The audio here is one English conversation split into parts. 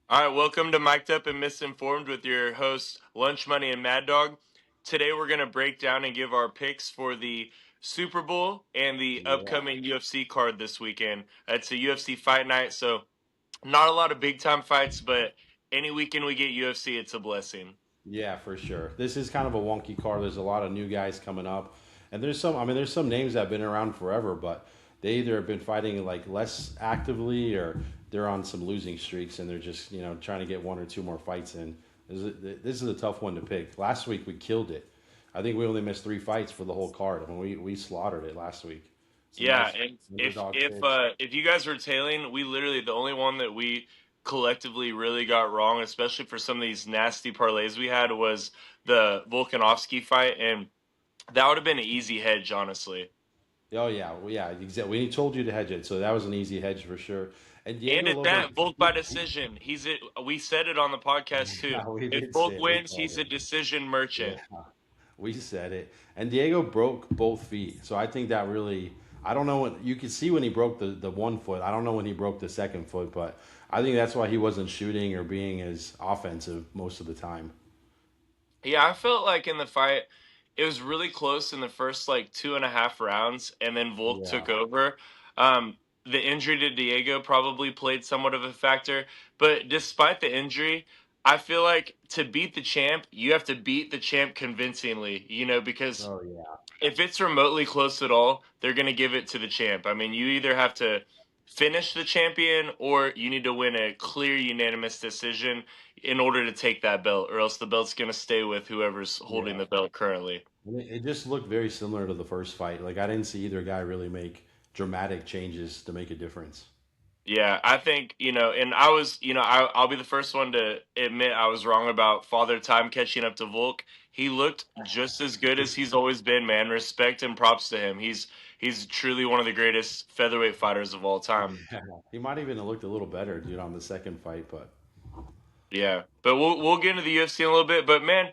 All right, welcome to Mic'd Up and Misinformed with your hosts, Lunch Money and Mad Dog. Today we're going to break down and give our picks for the Super Bowl and the Yeah, upcoming UFC card this weekend. It's a UFC fight night, so not a lot of big time fights, but any weekend we get UFC, it's a blessing. yeah, for sure. This is kind of a wonky card. There's a lot of new guys coming up, and there's some. I mean, there's some names that have been around forever, but they either have been fighting like less actively, or they're on some losing streaks, and they're just trying to get one or two more fights in. This is a tough one to pick. Last week we killed it. I think we only missed three fights for the whole card. I mean, we slaughtered it last week. Some Yeah, nice and if underdog if picks. uh if you guys were tailing, we literally the only one that we collectively really got wrong, especially for some of these nasty parlays we had, was the Volkanovski fight, and that would have been an easy hedge, honestly. Oh yeah, well, yeah, exactly. We told you to hedge it, so that was an easy hedge for sure. And And Diego at Lopez, that, Volk by decision. We said it on the podcast too. we If did say Volk it. We wins, called he's a it. decision Yeah, merchant. we said it. And Diego broke both feet, so I think that really. I don't know what you could see when he broke the one foot. I don't know when he broke the second foot, but I think that's why he wasn't shooting or being as offensive most of the time. Yeah, I felt like in the fight, it was really close in the first like 2.5 rounds, and then Volk Yeah. took over. The injury to Diego probably played somewhat of a factor, but despite the injury, I feel like to beat the champ, you have to beat the champ convincingly, because Oh yeah. if it's remotely close at all, they're going to give it to the champ. I mean, you either have to finish the champion or you need to win a clear unanimous decision in order to take that belt, or else the belt's going to stay with whoever's holding Yeah. the belt currently. And it just looked very similar to the first fight. Like I didn't see either guy really make dramatic changes to make a difference. Yeah, I think, and I'll be the first one to admit I was wrong about Father Time catching up to Volk. He looked just as good as he's always been, man. Respect and props to him. He's truly one of the greatest featherweight fighters of all time. Yeah, he might even have looked a little better, dude, on the second fight. But Yeah, but we'll get into the UFC in a little bit. But man,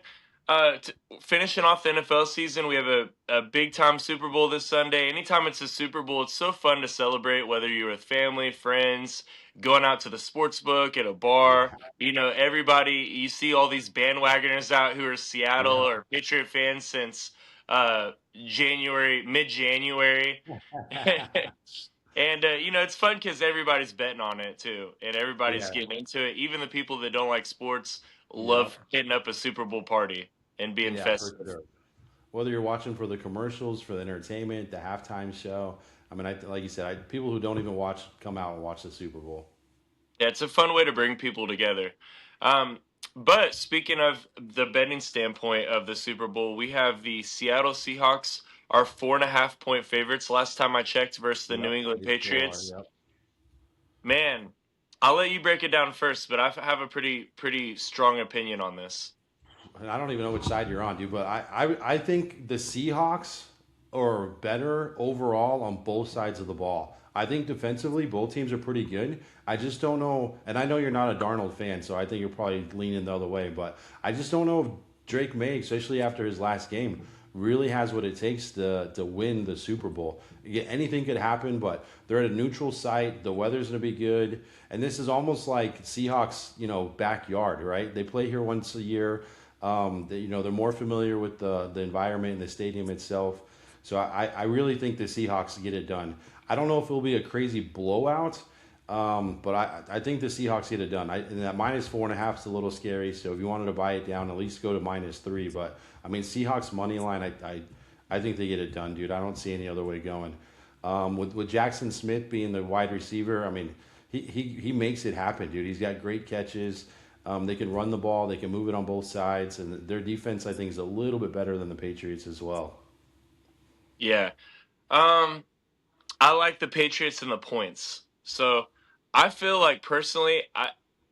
finishing off the NFL season, we have a big time Super Bowl this Sunday. Anytime it's a Super Bowl, it's so fun to celebrate. Whether you're with family, friends, going out to the sports book at a bar, yeah, everybody. You see all these bandwagoners out who are Seattle yeah, or Patriot fans since mid January. And it's fun because everybody's betting on it too, and everybody's yeah, getting into it. Even the people that don't like sports yeah, love hitting up a Super Bowl party and being yeah, for festive. sure. Whether you're watching for the commercials, for the entertainment, the halftime show. I mean, like you said, people who don't even watch come out and watch the Super Bowl. Yeah, it's a fun way to bring people together. Um, but speaking of the betting standpoint of the Super Bowl, we have the Seattle Seahawks are 4.5 point favorites. Last time I checked, versus the New Yep, England they still are. Patriots. Yep. Man, I'll let you break it down first, but I have a pretty strong opinion on this. And I don't even know which side you're on, dude. But I think the Seahawks are better overall on both sides of the ball. I think defensively, both teams are pretty good. I just don't know, and I know you're not a Darnold fan, so I think you're probably leaning the other way. But I just don't know if Drake May, especially after his last game, really has what it takes to win the Super Bowl. Anything could happen, but they're at a neutral site. The weather's going to be good, and this is almost like Seahawks, backyard, right? They play here once a year. They're more familiar with the environment and the stadium itself. So I really think the Seahawks get it done. I don't know if it'll be a crazy blowout, but I think the Seahawks get it done. And that -4.5 is a little scary. So if you wanted to buy it down, at least go to -3. But I mean, Seahawks money line, I think they get it done, dude. I don't see any other way going. With Jackson Smith being the wide receiver, I mean, he makes it happen, dude. He's got great catches. They can run the ball. They can move it on both sides, and their defense, I think, is a little bit better than the Patriots as well. Yeah. Um, I like the Patriots and the points. So I feel like personally,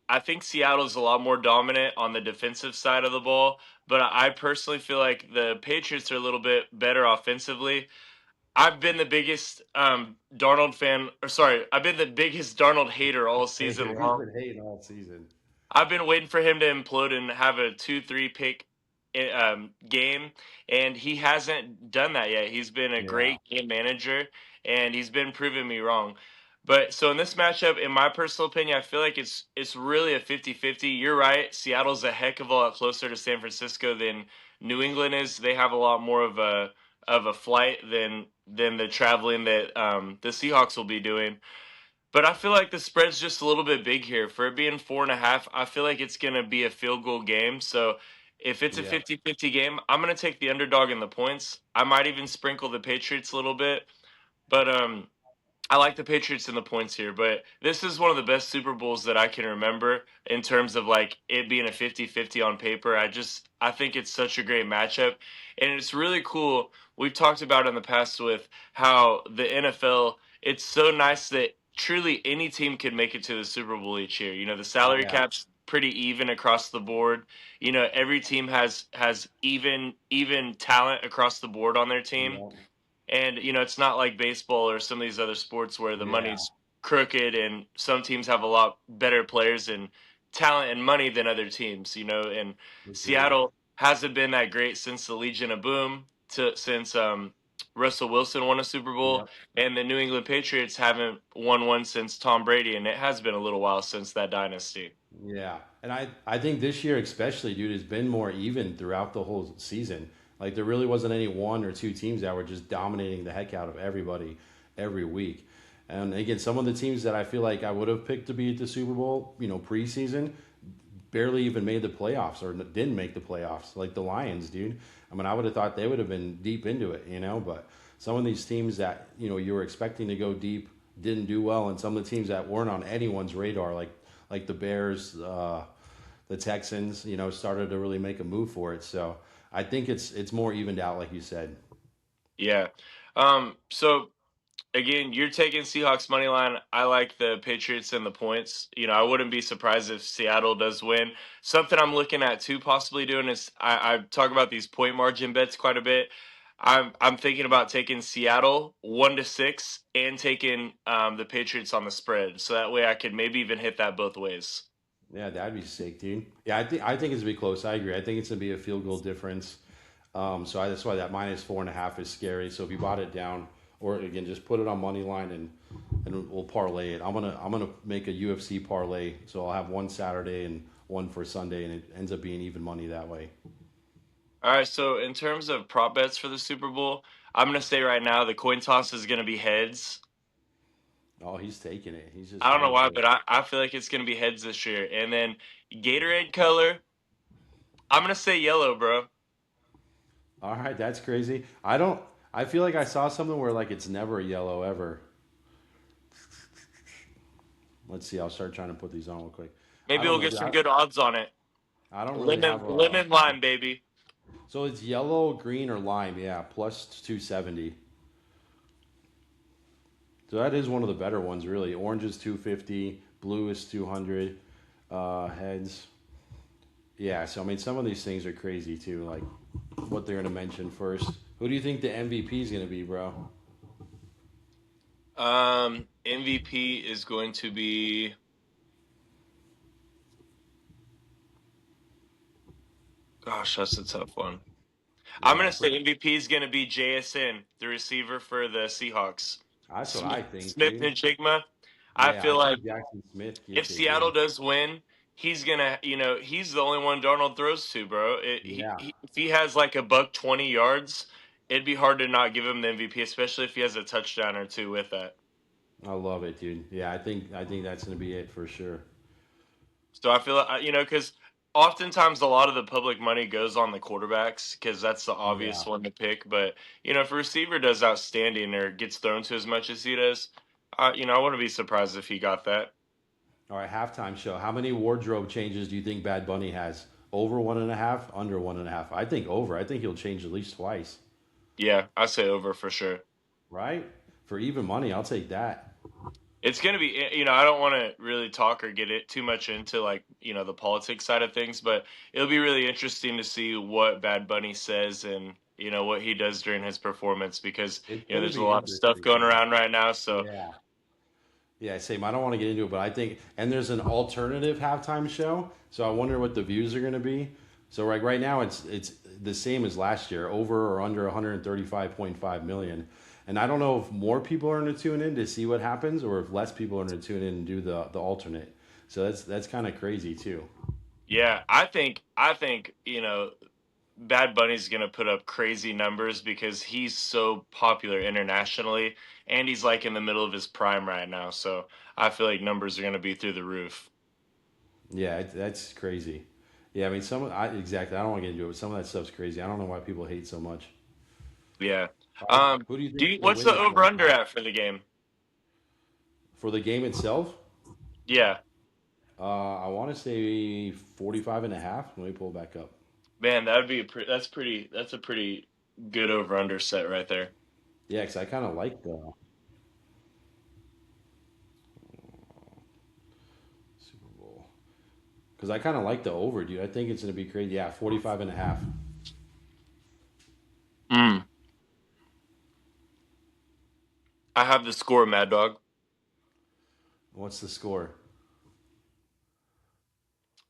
I think Seattle's a lot more dominant on the defensive side of the ball, but I personally feel like the Patriots are a little bit better offensively. I've been the biggest Darnold fan, or sorry, I've been the biggest Darnold hater all season He's long. been hating all season. I've been waiting for him to implode and have a 2-3 pick game, and he hasn't done that yet. He's been a Yeah, great game manager, and he's been proving me wrong. But so in this matchup, in my personal opinion, I feel like it's really a 50-50. You're right. Seattle's a heck of a lot closer to San Francisco than New England is. They have a lot more of a flight than the traveling that the Seahawks will be doing. But I feel like the spread's just a little bit big here. For it being 4.5, I feel like it's going to be a field goal game. So if it's a Yeah, 50-50 game, I'm going to take the underdog in the points. I might even sprinkle the Patriots a little bit. But I like the Patriots in the points here, but this is one of the best Super Bowls that I can remember in terms of like it being a 50-50 on paper. I think it's such a great matchup and it's really cool. We've talked about in the past with how the NFL, it's so nice that truly any team can make it to the Super Bowl each year. You know, the salary yeah, cap's pretty even across the board. You know, every team has even talent across the board on their team. yeah, And it's not like baseball or some of these other sports where the yeah. money's crooked and some teams have a lot better players and talent and money than other teams, and Agreed. Seattle hasn't been that great since the Legion of Boom to since Russell Wilson won a Super Bowl, Yep. and the New England Patriots haven't won one since Tom Brady, and it has been a little while since that dynasty. Yeah, and I think this year especially, dude, has been more even throughout the whole season. Like there really wasn't any one or two teams that were just dominating the heck out of everybody every week. And again, some of the teams that I feel like I would have picked to be at the Super Bowl, preseason, barely even made the playoffs or didn't make the playoffs. Like the Lions, dude. I mean, I would have thought they would have been deep into it. But some of these teams that you were expecting to go deep didn't do well, and some of the teams that weren't on anyone's radar, like the Bears, the Texans, started to really make a move for it. So I think it's more evened out, like you said. Yeah. So again, you're taking Seahawks money line. I like the Patriots and the points. I wouldn't be surprised if Seattle does win. Something I'm looking at too, possibly doing is I talk about these point margin bets quite a bit. I'm thinking about taking Seattle 1-6 and taking the Patriots on the spread, so that way I could maybe even hit that both ways. Yeah, that'd be sick, dude. Yeah, I think it's gonna be close. I agree. I think it's gonna be a field goal difference. That's why that -4.5 is scary. So if you bought it down, or again, just put it on money line and we'll parlay it. I'm gonna make a UFC parlay. So I'll have one Saturday and one for Sunday, and it ends up being even money that way. All right, so in terms of prop bets for the Super Bowl, I'm gonna say right now the coin toss is gonna be heads. Oh, he's taking it. He's just I don't know going why, for but it. I feel like it's gonna be heads this year. And then Gatorade color, I'm gonna say yellow, bro. All right, that's crazy. I don't. I feel like I saw something where like it's never yellow ever. Let's see. I'll start trying to put these on real quick. I Maybe don't we'll know, get dude. some good odds on it. I don't really Lemon, have a. lemon lime, baby. So it's yellow, green, or lime. Yeah, plus 270. So that is one of the better ones, really. Orange is 250. Blue is 200. Heads. Yeah. So I mean, some of these things are crazy too. Like what they're gonna mention first. Who do you think the MVP is gonna be, bro? MVP is going to be. Gosh, that's a tough one. I'm Yeah. gonna say MVP is gonna be JSN, the receiver for the Seahawks. That's what I think, Smith dude. Njigma. I Yeah, I feel like think Jackson Smith if gets it, Seattle dude. does win, he's gonna, he's the only one Darnold throws to, bro. Yeah, If he has like a buck 20 yards, it'd be hard to not give him the MVP, especially if he has a touchdown or two with that. I love it, dude. Yeah, I think that's gonna be it for sure. So I feel like, because oftentimes a lot of the public money goes on the quarterbacks because that's the Yeah. obvious one to pick. But if a receiver does outstanding or gets thrown to as much as he does, I wouldn't be surprised if he got that. All right, halftime show. How many wardrobe changes do you think Bad Bunny has? Over 1.5, under 1.5. I think over. I think he'll change at least twice. Yeah, I say over for sure. Right? For even money, I'll take that. It's going to be, I don't want to really talk or get it too much into like, the politics side of things, but it'll be really interesting to see what Bad Bunny says and, what he does during his performance because, It's gonna there's a be lot of stuff interesting, going man. around right now. So, Yeah. Yeah, same. I don't want to get into it, but I think, and there's an alternative halftime show, so I wonder what the views are going to be. So right now, it's the same as last year, over or under 135.5 million. And I don't know if more people are going to tune in to see what happens, or if less people are going to tune in and do the alternate. So that's kind of crazy too. Yeah, I think Bad Bunny's gonna put up crazy numbers because he's so popular internationally, and he's like in the middle of his prime right now. So I feel like numbers are gonna be through the roof. Yeah, that's crazy. Yeah, I mean, exactly. I don't want to get into it, but some of that stuff's crazy. I don't know why people hate so much. Yeah. All right, who do you Do think's you, going to what's win the this over one, under Tom? at for the game? For the game itself, Yeah, I want to say 45 and a half. Let me pull it back up. man, that would be that's a pretty good over under set right there. Yeah, because I kind of like the Super Bowl. Because I kind of like the over, dude. I think it's going to be crazy. Yeah, 45 and a half. Mm. I have the score, Mad Dog. What's the score?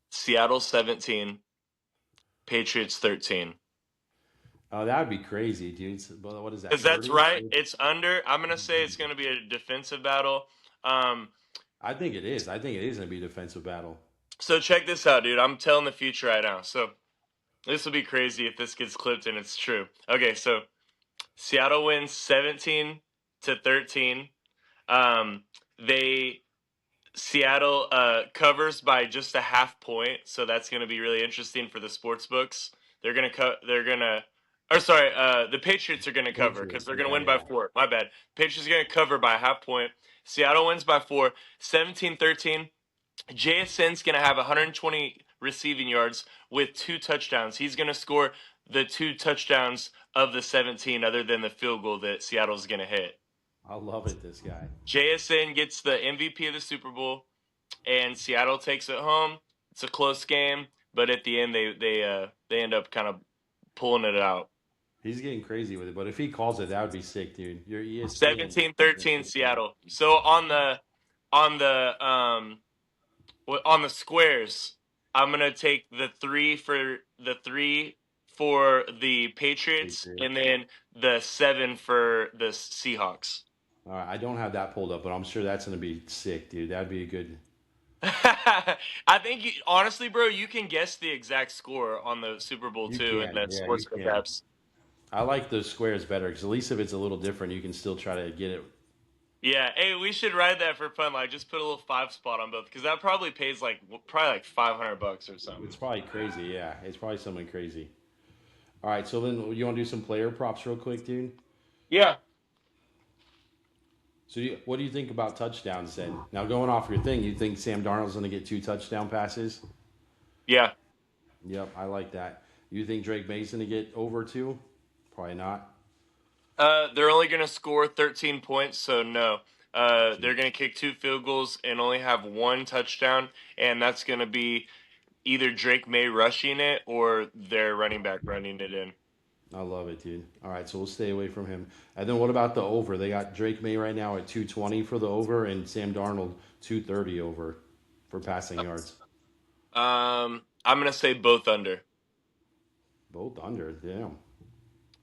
Seattle 17, Patriots 13. Oh, that would be crazy, dude. But what is that, Because that's 30? right. It's under. I'm gonna say it's gonna be a defensive battle. Um, I think it is. I think it is going to be a defensive battle. so check this out, dude. I'm telling the future right now. So this will be crazy if this gets clipped and it's true. Okay, so Seattle wins 17 to 13. Um, they Seattle covers by just a half point, so that's going to be really interesting for the sports books. They're going to they're going to or sorry, the Patriots are going to cover cuz Patriots. they're going to Yeah, win by yeah. 4. My bad. Patriots are going to cover by a half point. Seattle wins by 4, 17-13. JSN's going to have 120 receiving yards with 2 touchdowns. He's going to score the 2 touchdowns of the 17 other than the field goal that Seattle's going to hit. I love it, this guy. JSN gets the MVP of the Super Bowl and Seattle takes it home. It's a close game, but at the end they end up kind of pulling it out. He's getting crazy with it. But if he calls it, that would be sick, dude. Your ESPN. 17-13 Seattle. So on the on the squares, I'm going to take the 3 for the Patriots and Patriots. then the 7 for the Seahawks. All right, I don't have that pulled up, but I'm sure that's going to be sick, dude. That'd be a good. I think honestly, bro, you can guess the exact score on the Super Bowl You too in can, the yeah, you sportsbook can. apps. I like those squares better because at least if it's a little different, you can still try to get it. Yeah, hey, we should ride that for fun. Like, just put a little 5 spot on both because that probably pays like probably like $500 or It's something. probably crazy, yeah. It's probably something crazy. All right, so then you want to do some player props real quick, dude? Yeah, So what do you think about touchdowns then? Now going off your thing, you think Sam Darnold's going to get 2 touchdown passes? yeah. Yep, I like that. You think Drake May's going to get over 2? Probably not. They're only gonna score 13 points, so no. Two. They're gonna kick 2 field goals and only have 1 touchdown, and that's gonna be either Drake May rushing it or their running back running it in. I love it, dude. All right, so we'll stay away from him. And then what about the over? They got Drake May right now at 220 for the over, and Sam Darnold 230 over for passing yards. I'm gonna say both under. Both under. Damn.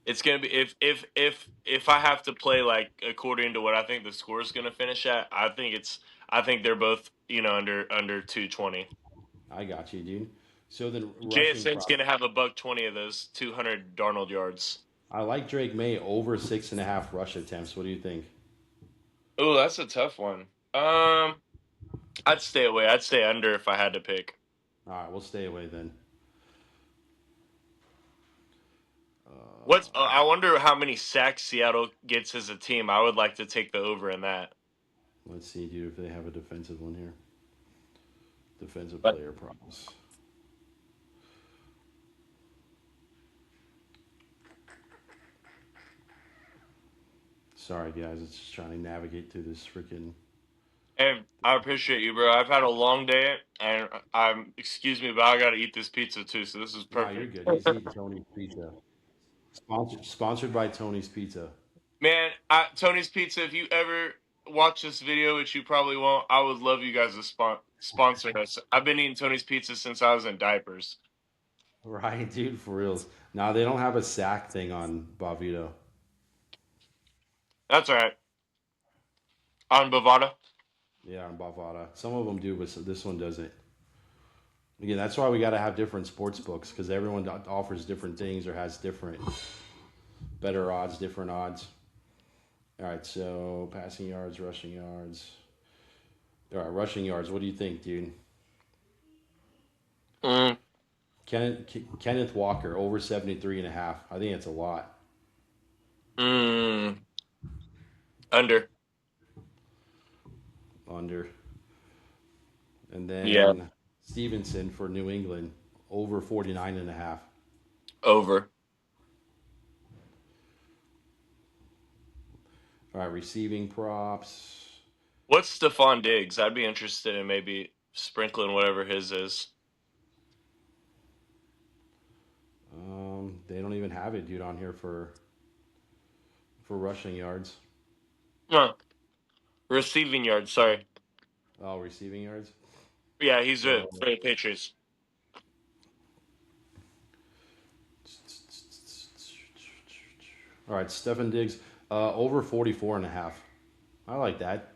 It's gonna be if I have to play like according to what I think the score is gonna finish at, I think they're both under 220. I got you, dude. So then rushing JSN's prop. gonna have a buck 20 of those 200 Darnold yards. I like Drake May over 6.5 rush attempts. What do you think? Oh, that's a tough one. Um, I'd stay away. I'd stay under if I had to pick. All right, we'll stay away then. I wonder how many sacks Seattle gets as a team. I would like to take the over in that. Let's see, dude, if they have a defensive one here. Defensive But player props. Sorry, guys. It's just trying to navigate through this freaking. and I appreciate you, bro. I've had a long day, and I'm excuse me, but I gotta eat this pizza too. So this is Nah, you're perfect. good. He's eating Tony's Pizza. Sponsored by Tony's Pizza. Man, Tony's Pizza. If you ever watch this video, which you probably won't, I would love you guys to sponsor us. I've been eating Tony's Pizza since I was in diapers. Right, dude, for reals. Now they don't have a sack thing on Bavito. That's all right. On Bovada. Yeah, on Bovada. Some of them do, but this one doesn't. Again, that's why we got to have different sports books because everyone offers different things or has different, better odds, different odds. All right, so passing yards, rushing yards. All right, rushing yards. What do you think, dude? Mm, Kenneth Walker over 73 and a half. I think it's a lot. mm, under. Under. And Yeah, then Stevenson for New England over 49 and a half. over. All right, receiving props. What's Stephon Diggs? I'd be interested in maybe sprinkling whatever his is. They don't even have it, dude, on here for rushing yards. Huh. Receiving yards, sorry. Oh, receiving yards. Yeah, he's So, for the Patriots. all right, Stephen Diggs over 44 and a half. I like that.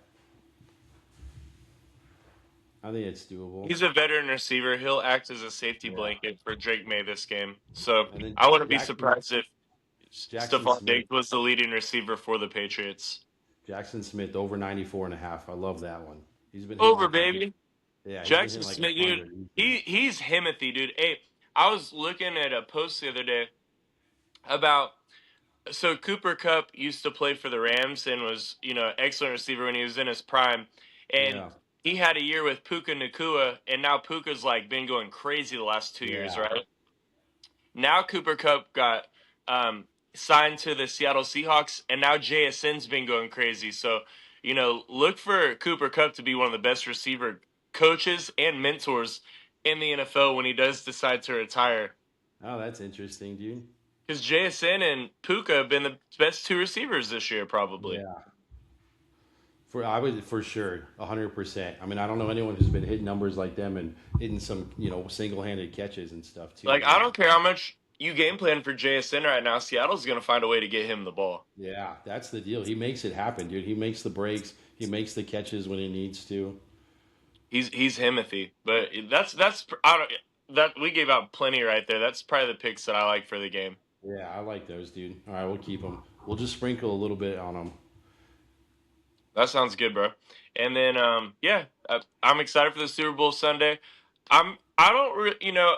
I think it's doable. He's a veteran receiver. He'll act as a safety Yeah. blanket for Drake May this game. So And then I wouldn't be Jackson surprised if Jackson Stephon Smith. Diggs was the leading receiver for the Patriots. Jackson Smith over 94 and a half. I love that one. He's been hitting Over, like baby. yeah, he's been Jackson hitting like Smith, a dude. hundred easy. He's Himothy, dude. Hey, I was looking at a post the other day about so Cooper Cup used to play for the Rams and was, excellent receiver when he was in his prime. And Yeah, he had a year with Puka Nakua, and now Puka's like been going crazy the last 2 years, yeah. right? Now Cooper Cup got signed to the Seattle Seahawks, and now JSN's been going crazy. So, look for Cooper Cup to be one of the best receiver coaches and mentors in the NFL when he does decide to retire. Oh, that's interesting, dude. Because JSN and Puka have been the best two receivers this year, probably. Yeah, I would for sure 100%. I mean, I don't know anyone who's been hitting numbers like them and hitting some single-handed catches and stuff too, Like, I dude. don't care how much you game plan for JSN right now. Seattle's going to find a way to get him the ball. Yeah, that's the deal. He makes it happen, dude. He makes the breaks. He makes the catches when he needs to. He's Himothy, but that's I don't, that we gave out plenty right there. That's probably the picks that I like for the game. Yeah, I like those, dude. All right, we'll keep them. We'll just sprinkle a little bit on them. That sounds good, bro. And then yeah, I'm excited for the Super Bowl Sunday. I don't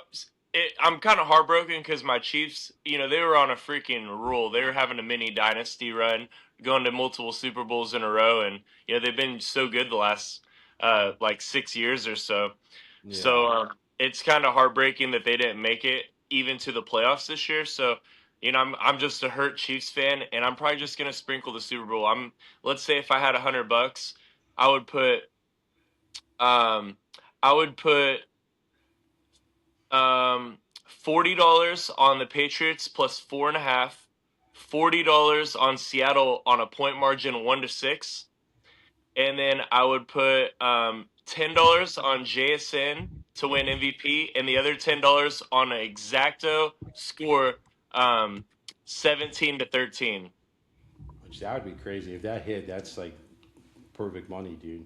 I'm kind of heartbroken because my Chiefs, they were on a freaking roll. They were having a mini dynasty run, going to multiple Super Bowls in a row, and they've been so good the last like 6 years or so. Yeah. So it's kind of heartbreaking that they didn't make it even to the playoffs this year. So I'm just a hurt Chiefs fan, and I'm probably just gonna sprinkle the Super Bowl. Let's say if I had $100, I would put um I would put $40 on the Patriots plus 4.5, $40 on Seattle on a point margin 1-6, and then I would put $10 on JSN to win MVP, and the other $10 on an exacto score, um, 17-13. Which that would be crazy if that hit. That's like perfect money, dude.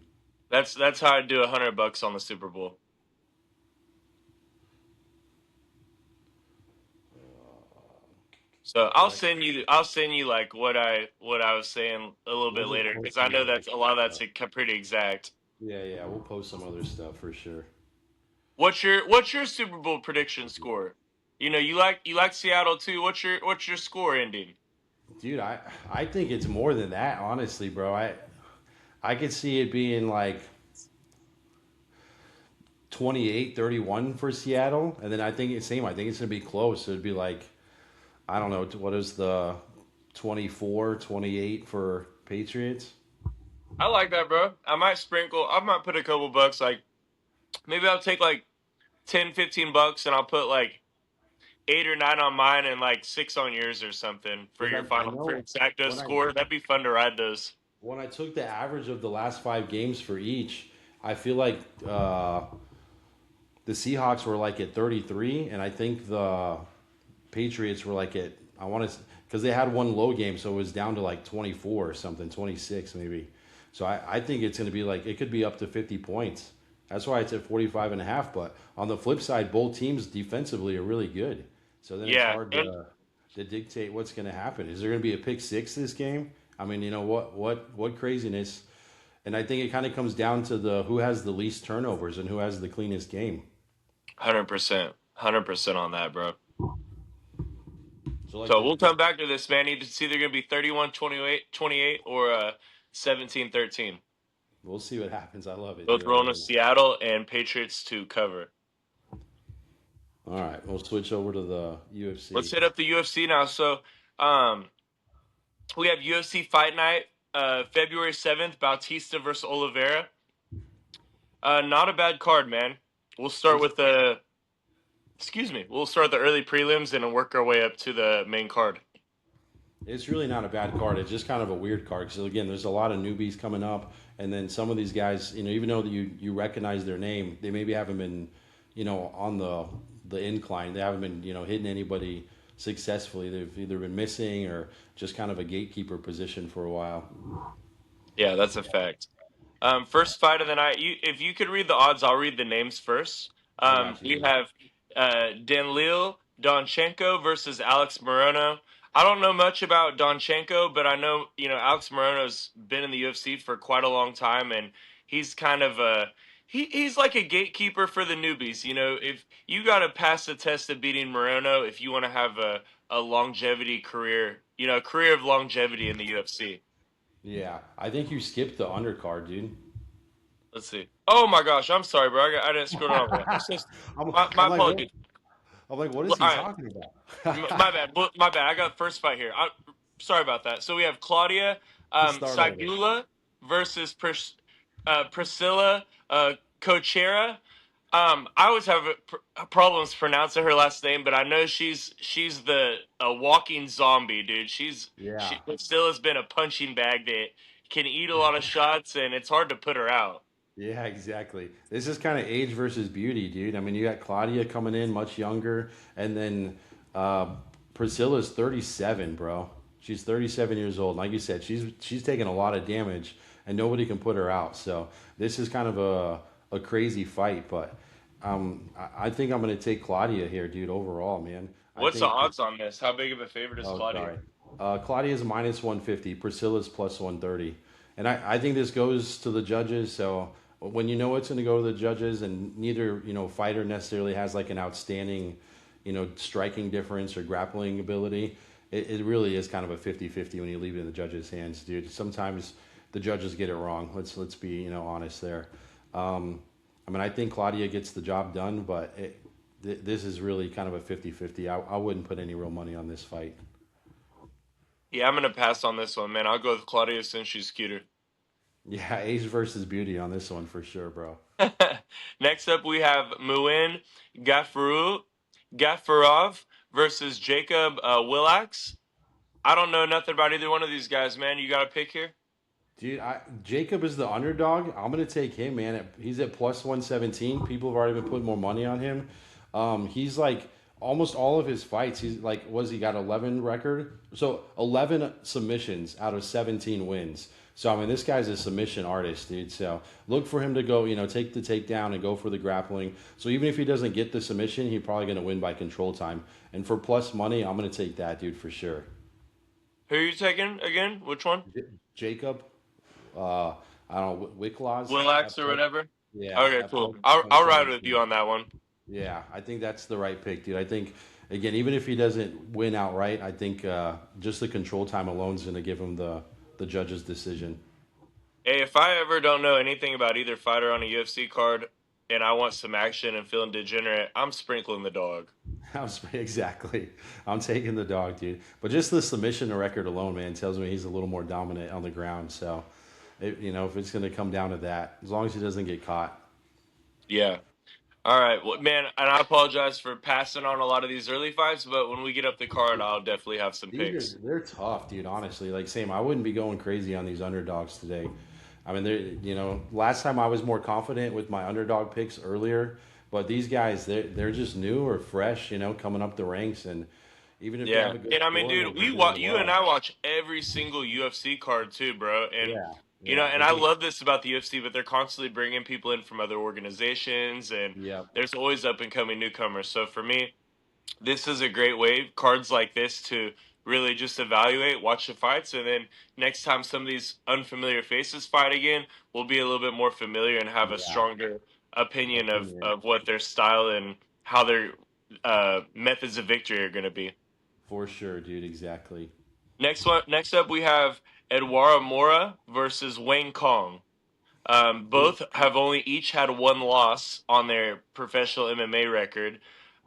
That's how I do $100 on the Super Bowl. So I I'll like. send you I'll send you like what I was saying a little We'll bit just later post because I some know other that's a lot of that's stuff. pretty exact. Yeah, yeah. We'll post some other stuff for sure. What's your Super Bowl prediction score? You like Seattle too. What's your score ending? Dude, I think it's more than that, honestly, bro. I could see it being like 28-31 for Seattle, and then I think it's same. I think it's gonna be close. It'd be like I don't know what is the 24-28 for Patriots. I like that, bro. I might put a couple bucks, like maybe I'll take like 10-15 bucks and I'll put like 8 or 9 on mine and like 6 on yours or something for Because your I final for know exacto when I score. That'd be fun to ride those. when I took the average of the last 5 games for each, I feel like the Seahawks were like at 33, and I think the Patriots were like at I want to because they had one low game, so it was down to like 24 or something, 26 maybe. So I think it's going to be like, it could be up to 50 points. That's why it's at 45 and a half. But on the flip side, both teams defensively are really good. So then it's Yeah, hard and to dictate what's going to happen. Is there going to be a pick six this game? I mean, you know what craziness. And I think it kind of comes down to the who has the least turnovers and who has the cleanest game. 100%, 100% on that, bro. So like So we'll come back to this, man. It's either going to be 31-28 or 17-13. we'll see what happens. I love it, Both dude. I rolling love with it. Seattle and Patriots to cover. All right, we'll switch over to the Let's UFC. hit up the UFC now. So um, we have UFC Fight Night, February 7th, Bautista versus Oliveira. Not a bad card, man. We'll start It's with excuse me, we'll start the early prelims and then work our way up to the main card. it's really not a bad card. It's just kind of a weird card because again, there's a lot of newbies coming up, and then some of these guys, even though you recognize their name, they maybe haven't been, on the incline. They haven't been hitting anybody successfully. They've either been missing or just kind of a gatekeeper position for a while. Yeah, that's a fact. First fight of the night. If you could read the odds, I'll read the names first. I got you, We dude. have Danil Donchenko versus Alex Morono. I don't know much about Donchenko, but I know Alex Morono's been in the UFC for quite a long time, and he's kind of he's like a gatekeeper for the newbies. If you got to pass the test of beating Morono, if you want to have a longevity career, a career of longevity in the UFC. Yeah, I think you skipped the undercard, dude. Let's see. Oh my gosh, I'm sorry, bro. I didn't scroll down. I'm so, I'm, my I'm like, what? apologies. I'm like, what All is he right, talking about? my bad. My bad. I got first fight here. Sorry about that. So we have Claudia Start over. Sagula versus Priscilla Cochera. I always have problems pronouncing her last name, but I know she's the a walking zombie, dude. Yeah. She still has been a punching bag that can eat a lot of shots, and it's hard to put her out. Yeah, exactly. This is kind of age versus beauty, dude. I mean, you got Claudia coming in much younger, and then uh, Priscilla's 37, bro. She's 37 years old. Like you said, she's taking a lot of damage, and nobody can put her out. So this is kind of a crazy fight, but I think I'm going to take Claudia here, dude. Overall, man, I What's the think. odds on this? How big of a favorite is Oh, Claudia? sorry. Claudia's minus 150. Priscilla's plus 130. And I think this goes to the judges. So when you know it's going to go to the judges and neither, fighter necessarily has like an outstanding, striking difference or grappling ability, it really is kind of a 50-50 when you leave it in the judges' hands, dude. Sometimes the judges get it wrong. Let's be, honest there. I mean, I think Claudia gets the job done, but this is really kind of a 50-50. I wouldn't put any real money on this fight. Yeah, I'm gonna pass on this one, man. I'll go with Claudia since she's cuter. Yeah, age versus beauty on this one for sure, bro. Next up, we have Muin Gafarov versus Jacob Willax. I don't know nothing about either one of these guys, man. You got a pick here? Dude, Jacob is the underdog. I'm gonna take him, man. He's at plus 117. People have already been putting more money on him. He's like almost all of his fights. He's like, was he got 11 record? So 11 submissions out of 17 wins. So I mean, this guy's a submission artist, dude. So look for him to go, take the takedown and go for the grappling. So even if he doesn't get the submission, he's probably gonna win by control time. And for plus money, I'm gonna take that dude for sure. Who are you taking again? Which one? Jacob, uh, I don't know, Wicklaws Willax at or plus, whatever? yeah, Okay, at cool. plus I'll ride with you 117. on that one. Yeah, I think that's the right pick, dude. I think again, even if he doesn't win outright, I think just the control time alone is going to give him the judge's decision. Hey, if I ever don't know anything about either fighter on a UFC card and I want some action and feeling degenerate, I'm sprinkling the dog. Exactly. I'm taking the dog, dude. But just the submission record alone, man, tells me he's a little more dominant on the ground. So, if it's going to come down to that, as long as he doesn't get caught. Yeah. All right, well, man, and I apologize for passing on a lot of these early fights, but when we get up the card, I'll definitely have some These are picks. they're tough, dude. Honestly, like same. I wouldn't be going crazy on these underdogs today. I mean, they're last time I was more confident with my underdog picks earlier, but these guys they're just new or fresh, coming up the ranks, and Even if they Yeah, have a good and I mean, score and dude, they're doing you and well. I watch every single UFC card too, bro. And Yeah, you know, yeah. and I love this about the UFC, but they're constantly bringing people in from other organizations, and Yep. there's always up and coming newcomers. So for me, this is a great way, cards like this, to really just evaluate, watch the fights, and then next time some of these unfamiliar faces fight again, we'll be a little bit more familiar and have a Yeah. stronger opinion Opinion. of what their style and how their methods of victory are going to be. For sure, dude. Exactly. Next up, we have Eduardo Mora versus Wayne Kong. Both have only each had one loss on their professional MMA record.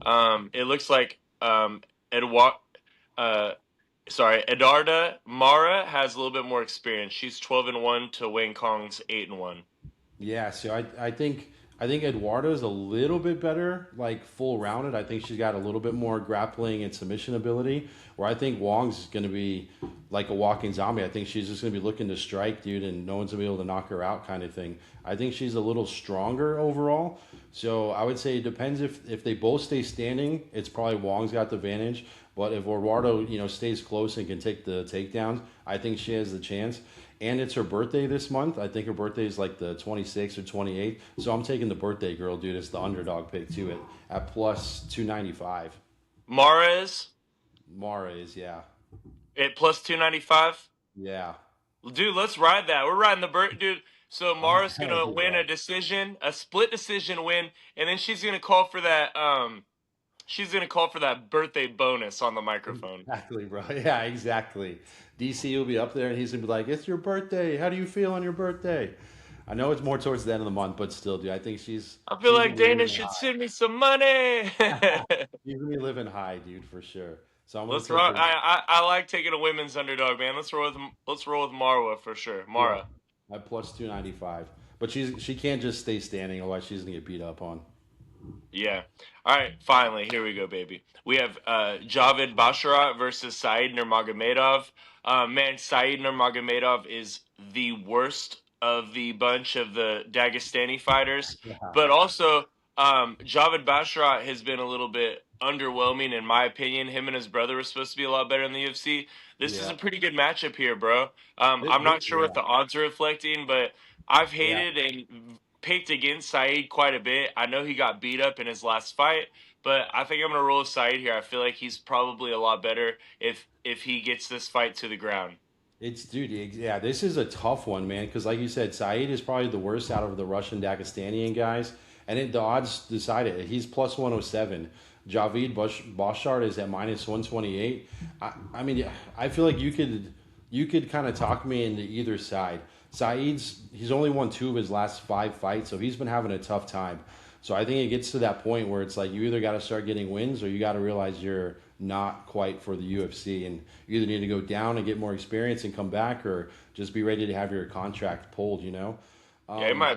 It looks like Eduard, uh, Edarda Mara has a little bit more experience. She's 12-1 to Wayne Kong's 8-1. Yeah, so I think Eduardo's a little bit better, like full rounded. I think she's got a little bit more grappling and submission ability. Where I think Wong's going to be like a walking zombie. I think she's just going to be looking to strike, dude, and no one's going to be able to knock her out, kind of thing. I think she's a little stronger overall. So I would say it depends if they both stay standing. It's probably Wong's got the advantage. But if Eduardo, stays close and can take the takedowns, I think she has the chance. And it's her birthday this month. I think her birthday is like the 26th or 28th. So I'm taking the birthday girl, dude. It's the underdog pick to it at plus 295. Mara is Mara is, yeah. at plus 295. Yeah. Dude, let's ride that. We're riding the bird, dude. So Mara's Hell gonna win yeah. a decision, a split decision win, and then she's gonna call for that. She's gonna call for that birthday bonus on the microphone. Exactly, bro. Yeah, exactly. DC will be up there and he's going to be like, it's your birthday. How do you feel on your birthday? I know it's more towards the end of the month, but still, dude, I think I feel she's like going to be Dana living should high. send me some money. She's going to be living high, dude, for sure. So I'm going to Let's take roll. her. I like taking a women's underdog, man. Let's roll with Marwa for sure. Yeah, Mara. at plus 295. But she can't just stay standing, otherwise she's going to get beat up on. Yeah. All right. Finally, here we go, baby. We have Javed Basharat versus Said Nurmagomedov. Man, Said Nurmagomedov is the worst of the bunch of the Dagestani fighters, Yeah. but also Javed Basharat has been a little bit underwhelming in my opinion. Him and his brother were supposed to be a lot better in the UFC. This is Yeah. a pretty good matchup here, bro. I'm not sure what Yeah. the odds are reflecting, but I've Yeah. hated and picked against Saeed quite a bit. I know he got beat up in his last fight, but I think I'm gonna roll with Saeed here. I feel like he's probably a lot better if he gets this fight to the ground. It's dude, yeah. This is a tough one, man. Because like you said, Saeed is probably the worst out of the Russian Dagestanian guys, and the odds decided he's plus 107. Javid Bashard is at minus 128. I mean, I feel like you could kind of talk me into either side. He's only won two of his last five fights, so he's been having a tough time. So I think it gets to that point where it's like you either got to start getting wins or you got to realize you're not quite for the UFC, and you either need to go down and get more experience and come back, or just be ready to have your contract pulled. Yeah,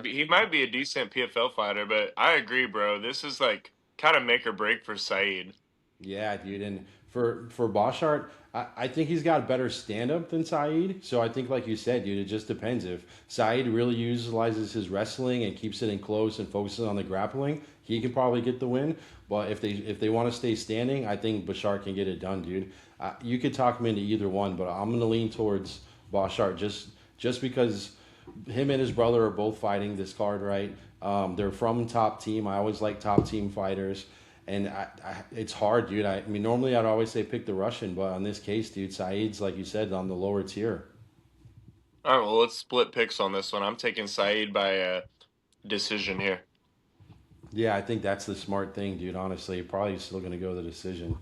he might be a decent PFL fighter, but I agree, bro. This is like kind of make or break for Saeed. Yeah, dude. And for Boschart, I think he's got a better stand up than Saeed. So I think, like you said, dude, it just depends. If Saeed really utilizes his wrestling and keeps it in close and focuses on the grappling, he can probably get the win. But if they want to stay standing, I think Bashar can get it done, dude. You could talk him into either one, but I'm gonna lean towards Boschart just because him and his brother are both fighting this card, right? They're from top team. I always like top team fighters. And it's hard, dude. I mean, normally I'd always say pick the Russian, but on this case, dude, Saeed's, like you said, on the lower tier. All right, well, let's split picks on this one. I'm taking Saeed by decision here. Yeah, I think that's the smart thing, dude. Honestly, probably still going to go the decision.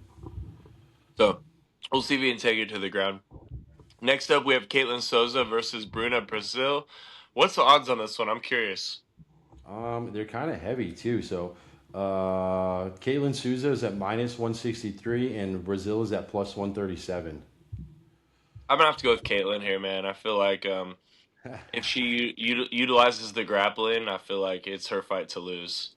So we'll see if he can take it to the ground. Next up, we have Caitlin Souza versus Bruna Brazil. What's the odds on this one? I'm curious. They're kind of heavy too. So, Caitlin Souza is at minus 163, and Brazil is at plus 137. I'm gonna have to go with Caitlin here, man. I feel like if she utilizes the grappling, I feel like it's her fight to lose.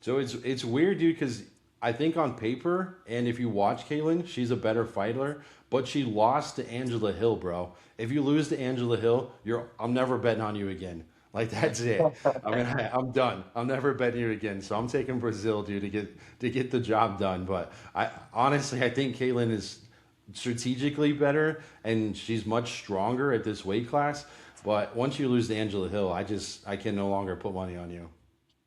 So it's weird, dude, because I think on paper, and if you watch Caitlyn, she's a better fighter, but she lost to Angela Hill, bro. If you lose to Angela Hill, I'm never betting on you again. Like that's it. I mean, I'm done. I'm never betting you again. So I'm taking Brazil, dude, to get the job done. But I honestly, I think Caitlin is strategically better, and she's much stronger at this weight class. But once you lose to Angela Hill, I can no longer put money on you.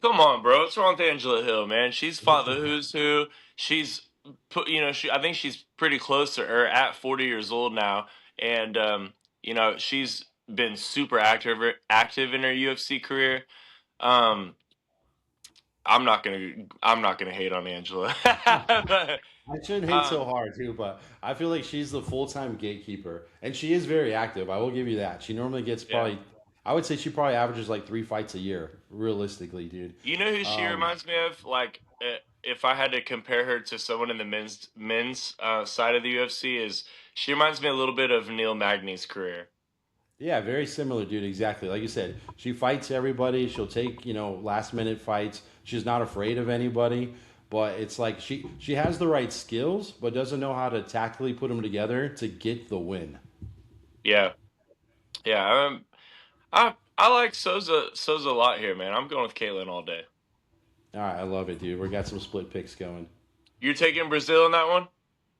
Come on, bro. What's wrong with Angela Hill, man? She's fought the who's who. She's put, I think she's pretty close to or at 40 years old now, and she's been super active in her UFC career. Um, I'm not gonna hate on Angela. But, I shouldn't hate so um, hard too, but I feel like she's the full time gatekeeper, and she is very active. I will give you that. She normally gets yeah. probably, I would say she probably averages like 3 fights a year, realistically, dude. You know who she Um, reminds me of? Like, if I had to compare her to someone in the men's side of the UFC, is she reminds me a little bit of Neil Magny's career. yeah, very similar, dude. Exactly, like you said, she fights everybody. She'll take last minute fights. She's not afraid of anybody. But it's like she has the right skills, but doesn't know how to tactically put them together to get the win. Yeah, yeah. I like Souza a lot here, man. I'm going with Caitlyn all day. All right, I love it, dude. We got some split picks going. You're taking Brazil in that one?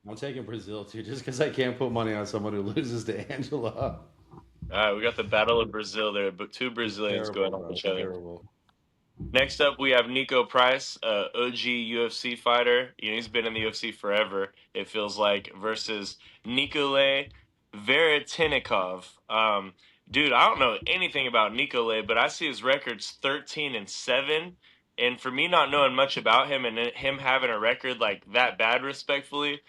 I'm taking Brazil too, just because I can't put money on someone who loses to Angela. All right, we got the Battle of Brazil there, but two Brazilians Terrible, going on bro. each other. Terrible. Next up, we have Nico Price, OG UFC fighter. He's been in the UFC forever, it feels like, versus Nikolay Veretinikov. Dude, I don't know anything about Nikolay, but I see his records 13-7. And for me not knowing much about him and him having a record like that bad, respectfully,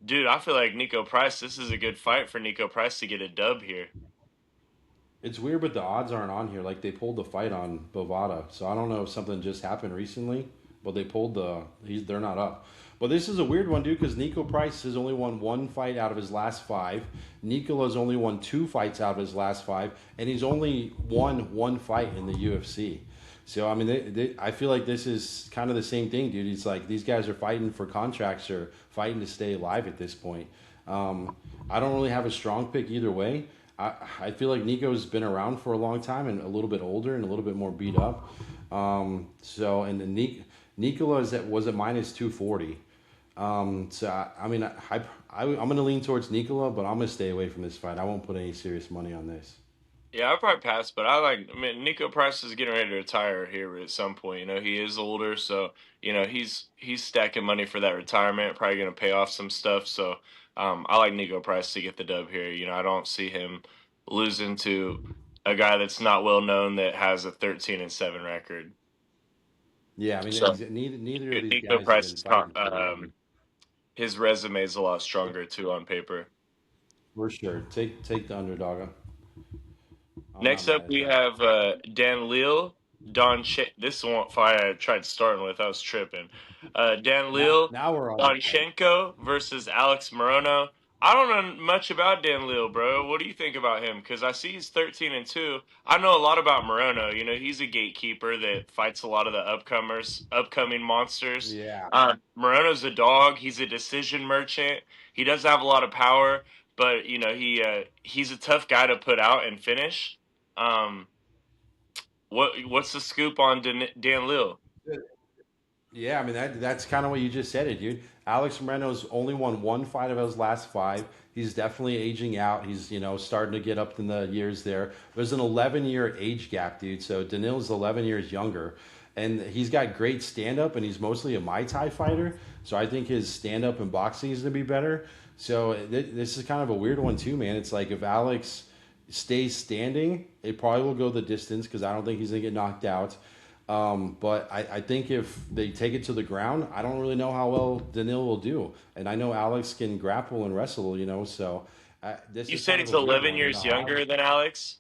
dude, I feel like Nico Price, this is a good fight for Nico Price to get a dub here. It's weird, but the odds aren't on here. Like they pulled the fight on Bovada, so I don't know if something just happened recently, but they pulled they're not up. But this is a weird one, dude, because Nico Price has only won one fight out of his last five. Nicola's only won 2 fights out of his last five, and he's only won one fight in the UFC. So I mean, I feel like this is kind of the same thing, dude. It's like these guys are fighting for contracts or fighting to stay alive at this point. I don't really have a strong pick either way. I feel like Nico's been around for a long time and a little bit older and a little bit more beat up. So and then Nicola was at minus 240. So I mean I'm going to lean towards Nicola, but I'm going to stay away from this fight. I won't put any serious money on this. Yeah, I'd probably pass, but I mean, Nico Price is getting ready to retire here at some point. He is older, so he's stacking money for that retirement, probably going to pay off some stuff. So, I like Nico Price to get the dub here. I don't see him losing to a guy that's not well known that has a 13-7 record. Yeah, I mean So, neither of these Nico guys have been Price, fighting for long. his resume is a lot stronger too on paper. For sure. Take the underdog. I'm not Next up, mad at we that. have Dan Leal, This one fight I tried starting with. I was tripping. Dan Leal, Now we're on the fight. Donchenko versus Alex Morono. I don't know much about Dan Leal, bro. What do you think about him? Because I see he's 13-2. I know a lot about Morono. He's a gatekeeper that fights a lot of the upcoming monsters. Yeah. Morono's a dog. He's a decision merchant. He doesn't have a lot of power, but he's a tough guy to put out and finish. Um, what's the scoop on Dan Lil? Yeah, I mean that's kind of what you just said, it, dude. Alex Moreno's only won one fight of his last five. He's definitely aging out. He's starting to get up in the years there. There's an 11-year age gap, dude. So Danil's 11 years younger, and he's got great stand up, and he's mostly a Muay Thai fighter. So I think his stand up and boxing is going to be better. So this is kind of a weird one too, man. It's like if Alex stays standing, it probably will go the distance because I don't think he's going to get knocked out. But I think if they take it to the ground, I don't really know how well Danil will do. And I know Alex can grapple and wrestle, so this You is said kind of he's a weird 11 one. years younger than Alex.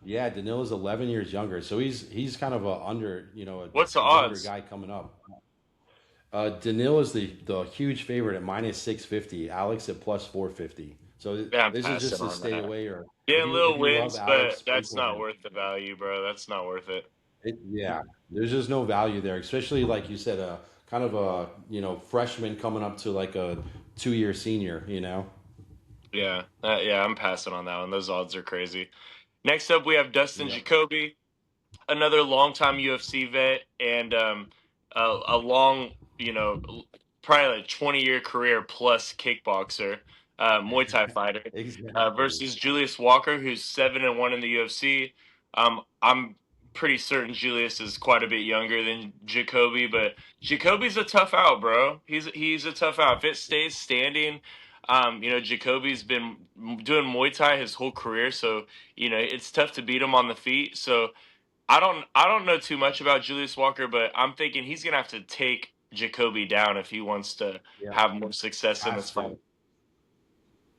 Yeah, Danil is 11 years younger, so he's kind of What's the a younger odds? guy coming up. Danil is the huge favorite at minus 650. Alex at plus 450. So Yeah, I'm this is passing just a on stay that. away, or Dan if Lil you love wins, but Alex, that's sprinkle not him. worth the value, bro. That's not worth it. Yeah, there's just no value there, especially like you said, a kind of a freshman coming up to like a 2-year senior. Yeah, yeah, I'm passing on that one. Those odds are crazy. Next up, we have Dustin Yep. Jacoby, another longtime UFC vet and a long, probably like 20-year career plus kickboxer, Muay Thai fighter, Exactly. versus Julius Walker, who's 7-1 in the UFC. I'm pretty certain Julius is quite a bit younger than Jacoby, but Jacoby's a tough out, bro. He's a tough out. If it stays standing, Jacoby's been doing Muay Thai his whole career, so it's tough to beat him on the feet. So I don't know too much about Julius Walker, but I'm thinking he's gonna have to take Jacoby down if he wants to Yep. have more success in this Has fight. to.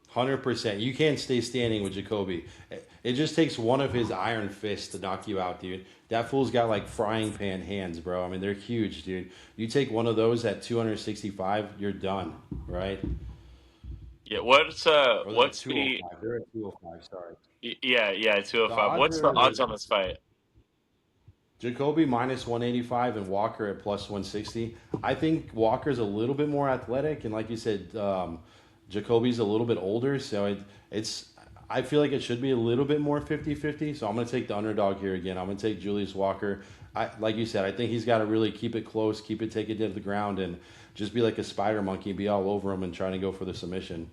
100%. You can't stay standing with Jacoby. It just takes one of his iron fists to knock you out, dude. That fool's got like frying pan hands, bro. I mean, they're huge, dude. You take one of those at 265, you're done, right? Yeah, what's Or they're at what's the 205. They're at 205, sorry. yeah, The 205. odds What's the are odds on this fight? Jacoby minus 185 and Walker at plus 160. I think Walker's a little bit more athletic, and like you said, Jacoby's a little bit older, so it's. I feel like it should be a little bit more 50-50. So I'm going to take the underdog here again. I'm going to take Julius Walker. Like you said, I think he's got to really keep it close, take it to the ground, and just be like a spider monkey, be all over him and trying to go for the submission.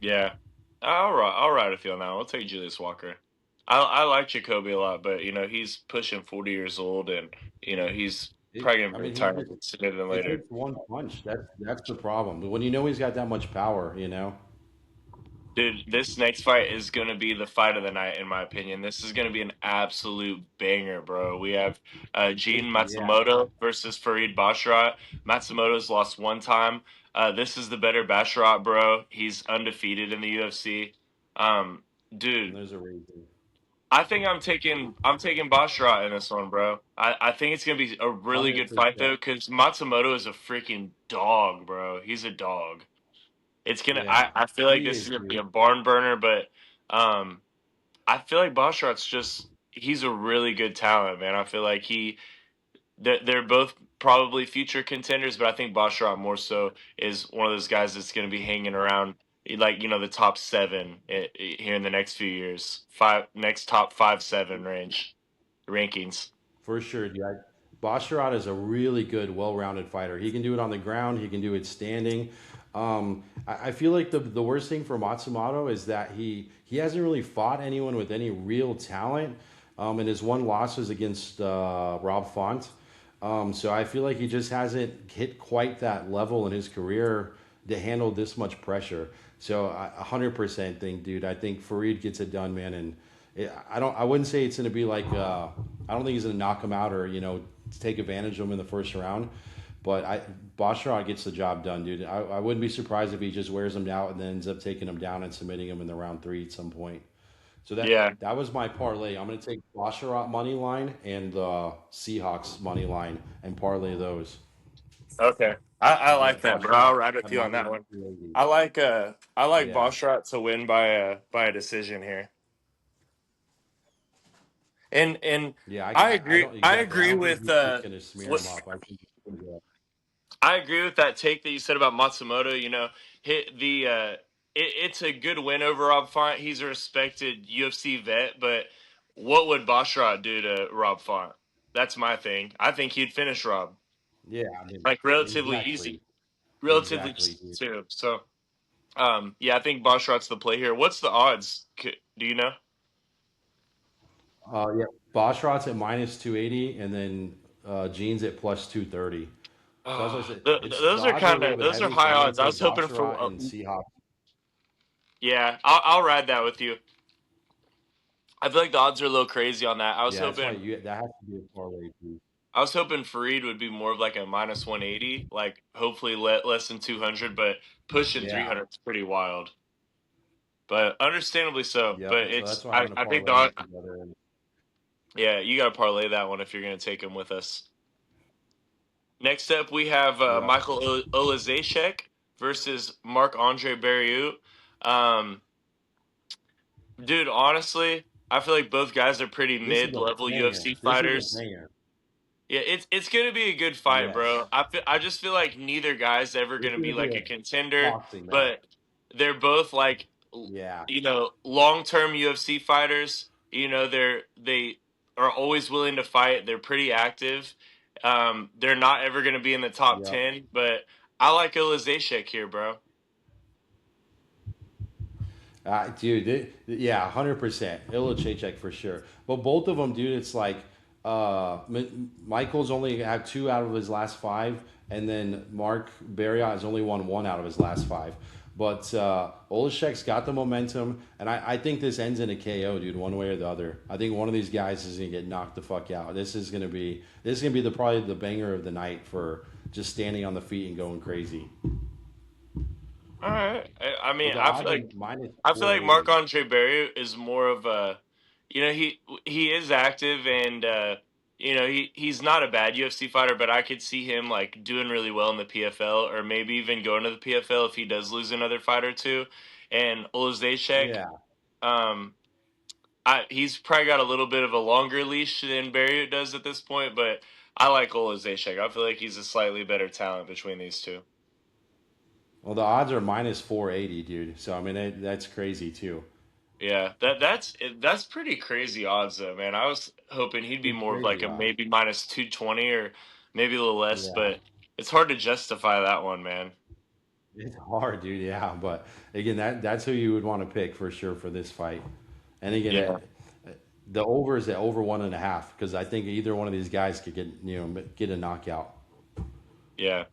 Yeah, I'll ride with you on that one. I'll take Julius Walker. I like Jacoby a lot, but he's pushing 40 years old, and he's probably gonna I be mean, he retired just sooner than it later. takes one punch. That's the problem. But when you know he's got that much power, Dude, this next fight is going to be the fight of the night, in my opinion. This is going to be an absolute banger, bro. We have Gene Yeah. Matsumoto versus Farid Basharat. Matsumoto's lost one time. This is the better Basharat, bro. He's undefeated in the UFC. Um, And dude, there's a reason. I think I'm taking Basharat in this one, bro. I think it's going to be a really Hundred good fight though, percent. because Matsumoto is a freaking dog, bro. He's a dog. It's gonna. Yeah, I feel like he this is, is gonna be dude. a barn burner, but um, I feel like Boshart's just he's a really good talent, man. I feel like they're both probably future contenders, but I think Boshart more so is one of those guys that's gonna be hanging around like the top seven here in the next few years, next top 5-7 range rankings. For sure, dude. Basharat is a really good, well-rounded fighter. He can do it on the ground. He can do it standing. I feel like the worst thing for Matsumoto is that he hasn't really fought anyone with any real talent. And his one loss was against Rob Font. So I feel like he just hasn't hit quite that level in his career to handle this much pressure. So 100% think, dude. I think Farid gets it done, man. And I don't. I wouldn't say it's going to be like. I don't think he's going to knock him out or take advantage of him in the first round. But Basharat gets the job done, dude. I wouldn't be surprised if he just wears him out and then ends up taking him down and submitting him in the round 3 at some point. So Yeah. that was my parlay. I'm going to take Basharat money line and the Seahawks money line and parlay those. Okay. I I like got that, bro. I'll Basharat ride with at you on money that line one. 380. I like Yeah, Bostrat to win by a decision here. And yeah. I I agree don't I exactly. I agree don't think with he's just going to smear him what up. I think he's going to go. I agree with that take that you said about Matsumoto. Hit it's a good win over Rob Font. He's a respected UFC vet, but what would Bostrat do to Rob Font? That's my thing. I think he'd finish Rob Yeah, I mean, like relatively exactly, easy, relatively exactly, easy dude. too. So yeah, I think Bostrat's the play here. What's the odds? Do you know? Yeah, Boshrot's at minus 280, and then Gene's at plus 230. So as I said, the Those are odds are a kind little of bit those are heavy. So high I'm going odds. to I take was hoping for Boshrot and Seahawks. yeah. I'll ride that with you. I feel like the odds are a little crazy on that. Yeah, that's why you that has to be a parlay too. I was hoping Farid would be more of like a minus 180, like hopefully less than 200, but pushing Yeah, 300 is pretty wild. But understandably so. yep. But So that's it's why I'm I, going to I think parlay them together. And yeah, you got to parlay that one if you're going to take him with us. Next up, we have yep, Michael Olazejczyk versus Marc Andre Barriou. Um, dude, honestly, I feel like both guys are pretty this is a mid-level banger. UFC This is a fighters. banger. Yeah, it's gonna be a good fight, bro. Yes, I just feel like neither guy's ever it's gonna going be to be like a a contender, boxing match. but they're both like Yeah, long term UFC fighters. they are always willing to fight. They're pretty active. They're not ever going to be in the top Yep. 10, but I like Olazashek here, bro. Dude, yeah, 100%. Ilachechek for sure. But both of them, dude, it's like Michael's only had two out of his last five, and then Mark Barriott has only won one out of his last five. But Olashek's got the momentum, and I think this ends in a KO, dude, one way or the other. I think one of these guys is gonna get knocked the fuck out. This is gonna be probably the banger of the night for just standing on the feet and going crazy. All right. I mean, Well, the odds are minus I feel four like Marc eighty. Andre Barry is more of a, he is active and he's not a bad UFC fighter, but I could see him like doing really well in the PFL or maybe even going to the PFL if he does lose another fight or two. And Olazashek, Yeah. um, he's probably got a little bit of a longer leash than Barry does at this point, but I like Olazashek. I feel like he's a slightly better talent between these two. Well, the odds are minus 480, dude. So I mean, that's crazy too. Yeah, that's pretty crazy odds though, man. I was hoping he'd be It's more of like crazy a odds. maybe minus 220 or maybe a little less, Yeah, but it's hard to justify that one, man. it's hard, dude. Yeah, but again, that's who you would want to pick for sure for this fight. And again, Yeah, the over is at over 1.5 because I think either one of these guys could get a knockout. yeah.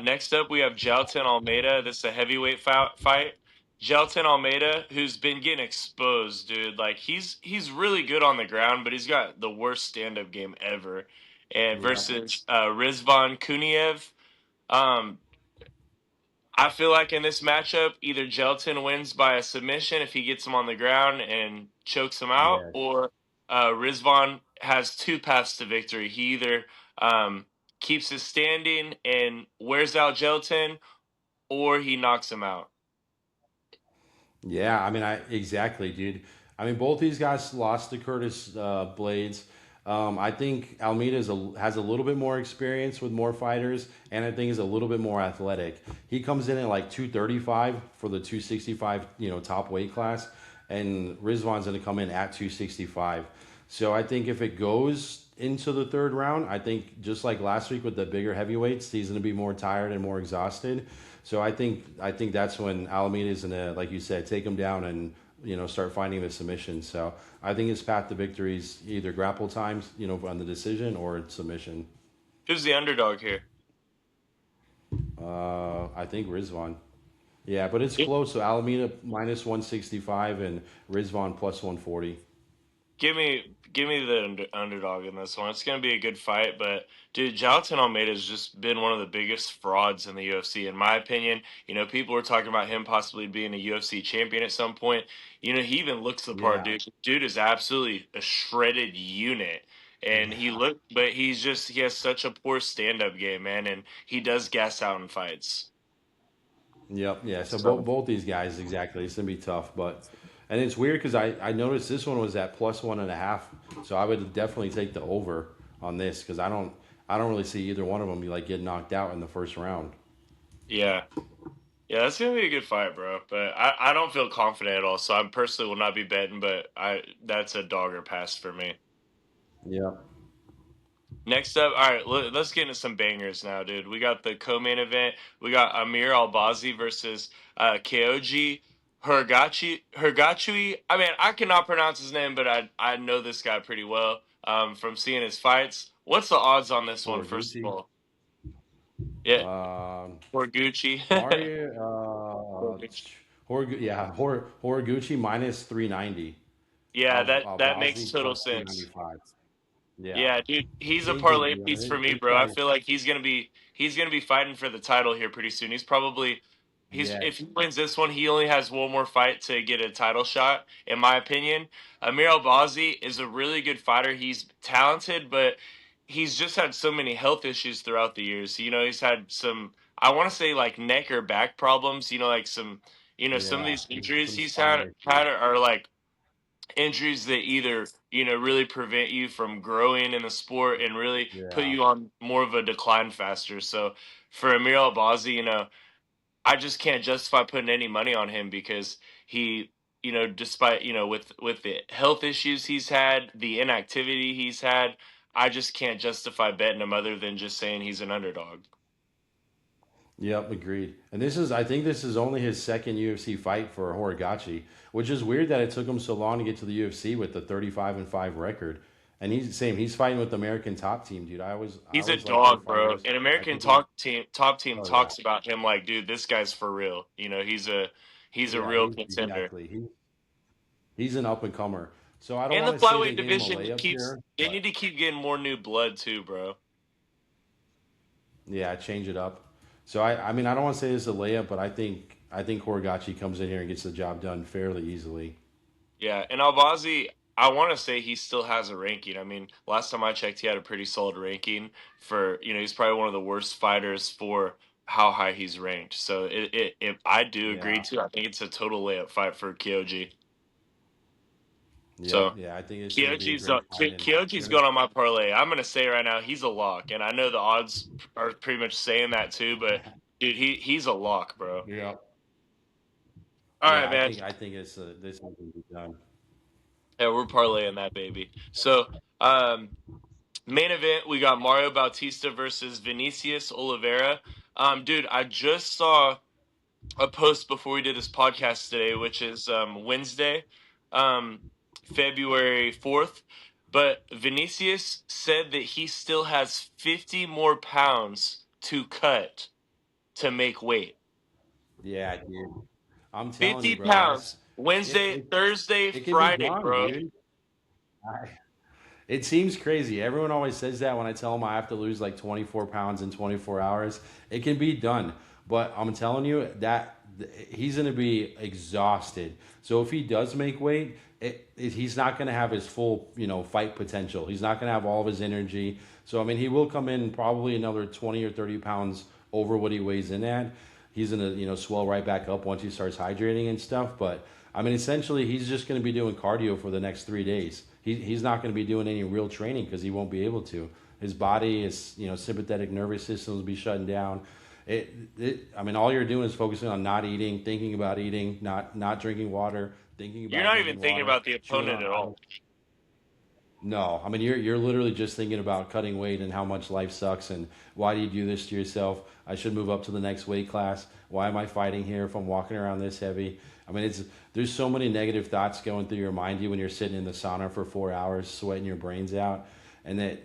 Next up, we have Gelton Almeida. This is a heavyweight fight. Gelton Almeida, who's been getting exposed, dude. Like he's really good on the ground, but he's got the worst stand up game ever. And Yeah, versus Rizvan Kuniev. Um, I feel like in this matchup, either Gelton wins by a submission if he gets him on the ground and chokes him out, yeah, or Rizvan has two paths to victory. He either um, keeps his standing and wears out Gelton, or he knocks him out. yeah. I mean, I exactly, dude. I mean, both these guys lost to Curtis Blades. I think Almeida has a little bit more experience with more fighters, and I think is a little bit more athletic. He comes in at like 235 for the 265, top weight class, and Rizwan's going to come in at 265. So I think if it goes into the third round, I think just like last week with the bigger heavyweights, he's going to be more tired and more exhausted. So I think that's when Alameda is gonna, like you said, take him down and start finding the submission. So I think his path to victory is either grapple times, on the decision or submission. Who's the underdog here? I think Rizvan. Yeah, but it's close. So Alameda minus 165 and Rizvan plus 140. Give me the underdog in this one. It's going to be a good fight, but dude, Jailton Almeida has just been one of the biggest frauds in the UFC, in my opinion. People were talking about him possibly being a UFC champion at some point. He even looks the part, Yeah, dude. Dude is absolutely a shredded unit, and yeah. but he has such a poor stand up game, man, and he does gas out in fights. Yep, yeah. So So both these guys exactly. It's gonna be tough, but and it's weird because I noticed this one was at plus 1.5. So I would definitely take the over on this because I don't really see either one of them be like get knocked out in the first round. yeah. Yeah, that's gonna be a good fight, bro. But I don't feel confident at all. So I personally will not be betting, but I that's a dogger pass for me. Yep. Next up, all right, let's get into some bangers now, dude. We got the co-main event. We got Amir Albazi versus Kyoji Hergachui. I mean, I cannot pronounce his name, but I know this guy pretty well from seeing his fights. What's the odds on this one, first of Horiguchi. all? Yeah, Um, or Gucci. Mario. Horiguchi minus 390. Yeah, that makes Albazi total plus sense. 295. Yeah. Yeah, dude, he's a Same thing, parlay dude. I piece for mean, me, this bro. I guy. feel like he's gonna be fighting for the title here pretty soon. He's Yeah. if he wins this one, he only has one more fight to get a title shot, in my opinion. Amir Albazi is a really good fighter. He's talented, but he's just had so many health issues throughout the years. He's had some, I want to say, like neck or back problems. Like some of Yeah. these injuries Some he's spinal had issues. are like injuries that either really prevent you from growing in the sport and really put Yeah. you on more of a decline faster. So for Amir Albazi, I just can't justify putting any money on him because he despite with the health issues he's had, the inactivity he's had, I just can't justify betting him other than just saying he's an underdog. Yep, agreed. And I think this is only his second UFC fight for Horiguchi, which is weird that it took him so long to get to the UFC with the 35-5 record. And he's fighting with the American top team, dude. I He's a always like their dog, bro. fighters. An I American think he, top team oh yeah, talks about him like, dude, this guy's for real. He's a yeah, real he's contender. exactly he's an up and comer. So I don't And the want to say they flyweight gave him a division layup keeps here, they but need to keep getting more new blood too, bro. yeah, change it up. So I mean I don't want to say this is a layup, but I think Horiguchi comes in here and gets the job done fairly easily. Yeah, and Albazi, I want to say he still has a ranking. I mean, last time I checked, he had a pretty solid ranking for, he's probably one of the worst fighters for how high he's ranked. So I do agree Yeah, too. I think it's a total layup fight for Kyoji. yep, So yeah. I think it's going to be a great fight, and Kyoji's gonna going on my parlay. I'm gonna say right now he's a lock, and I know the odds are pretty much saying that too. But dude, he's a lock, bro. yeah. All Yeah, right, man. I think it's this one can be done. Yeah, we're parlaying that baby. So, um, main event, we got Mario Bautista versus Vinicius Oliveira. Dude, I just saw a post before we did this podcast today, which is Wednesday, um, February 4th. But Vinicius said that he still has 50 more pounds to cut to make weight. Yeah, dude. I'm telling you, 50 bro. pounds. It Wednesday, it, Thursday, it can be Friday, done, bro. dude. I, it seems crazy. Everyone always says that when I tell them I have to lose like 24 pounds in 24 hours. It can be done, but I'm telling you that he's going to be exhausted. So if he does make weight, he's not going to have his full, fight potential. He's not going to have all of his energy. So I mean, he will come in probably another 20 or 30 pounds over what he weighs in at. He's going to, swell right back up once he starts hydrating and stuff. But I mean, essentially, he's just going to be doing cardio for the next 3 days. He's not going to be doing any real training because he won't be able to. His body, his sympathetic nervous system will be shutting down. I mean, all you're doing is focusing on not eating, thinking about eating, not drinking water, thinking You're about not even drinking thinking water, about the chewing opponent on at all. idle. No, I mean you're literally just thinking about cutting weight and how much life sucks and why do you do this to yourself? I should move up to the next weight class. Why am I fighting here if I'm walking around this heavy? I mean there's so many negative thoughts going through your mind when you're sitting in the sauna for 4 hours sweating your brains out, and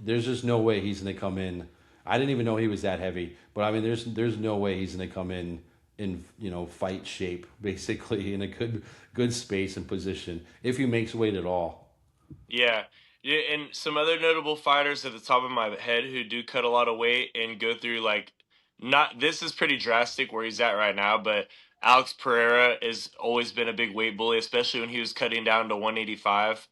there's just no way he's going to come in. I didn't even know he was that heavy, but I mean there's no way he's going to come in fight shape basically in a good space and position if he makes weight at all. Yeah. Yeah, and some other notable fighters at the top of my head who do cut a lot of weight and go through like not this is pretty drastic where he's at right now, but Alex Pereira has always been a big weight bully, especially when he was cutting down to 185.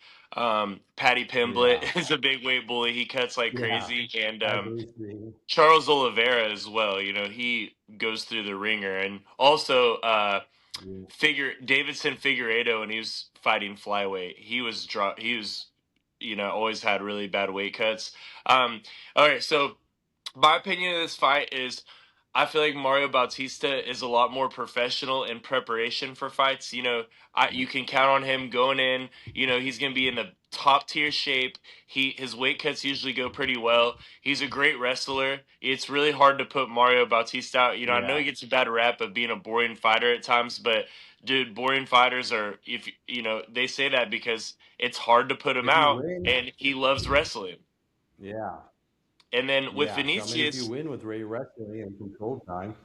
Patty Yeah. Pimblett is a big weight bully. He cuts like Yeah, crazy, and I believe you. Charles Oliveira as well. He goes through the ringer, and also Yeah. Davidson Figueiredo, and he was fighting flyweight. He was always had really bad weight cuts. All right, so my opinion of this fight is I feel like Mario Bautista is a lot more professional in preparation for fights. You can count on him going in. He's going to be in the top tier shape. His weight cuts usually go pretty well. He's a great wrestler. It's really hard to put Mario Bautista out. I know Yeah. he gets a bad rap of being a boring fighter at times, but dude, boring fighters are if they say that because it's hard to put him If you out, win, and he loves wrestling. yeah. And then with Yeah. So I mean if you Vinicius, win with Ray wrestling and control time,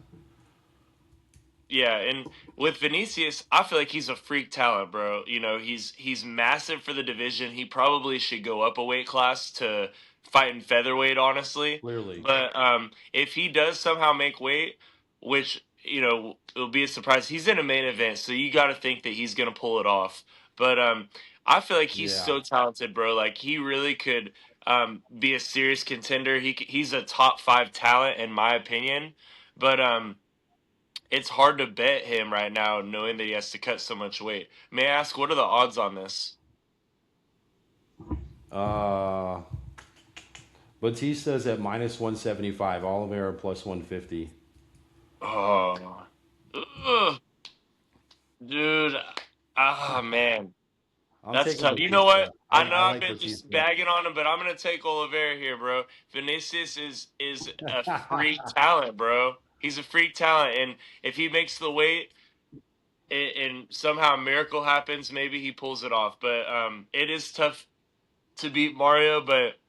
yeah, and with Vinicius, I feel like he's a freak talent, bro. He's massive for the division. He probably should go up a weight class to fight in featherweight, honestly. clearly. But if he does somehow make weight, which it'll be a surprise, he's in a main event, so you got to think that he's gonna pull it off. But I feel like he's Yeah. so talented, bro. Like he really could be a serious contender. He's a top five talent in my opinion. But it's hard to bet him right now, knowing that he has to cut so much weight. May I ask, what are the odds on this? Uh Batista's at minus 175, Oliveira plus 150. Oh, ugh, dude, Ah, man. I'm That's taking tough. You know what? Batista. I know I I've like been just Batista. bagging on him, but I'm gonna take Oliveira here, bro. Vinicius is a freak talent, bro. He's a freak talent, and if he makes the weight and somehow a miracle happens, maybe he pulls it off. But it is tough to beat Mario. But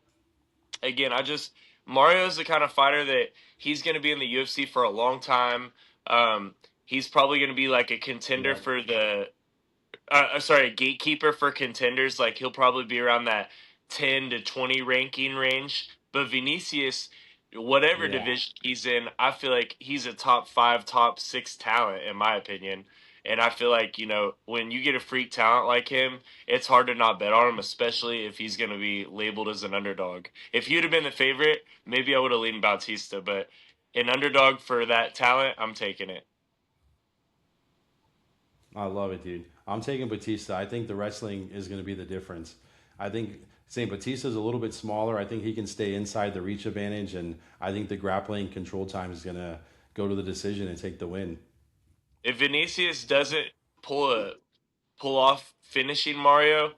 again, Mario's the kind of fighter that he's gonna be in the UFC for a long time. He's probably gonna be like a contender Yep. for the sorry, a gatekeeper for contenders. Like he'll probably be around that 10 to 20 ranking range. But Vinicius, whatever Yeah. division he's in, I feel like he's a top five, top six talent in my opinion. And I feel like when you get a freak talent like him, it's hard to not bet on him, especially if he's going to be labeled as an underdog. If he'd have been the favorite, maybe I would have leaned Bautista, but an underdog for that talent, I'm taking it. I love it, dude. I'm taking Batista. I think the wrestling is going to be the difference. I think St. Batista's a little bit smaller. I think he can stay inside the reach advantage, and I think the grappling control time is going to go to the decision and take the win. If Vinicius doesn't pull a pull off finishing Mario,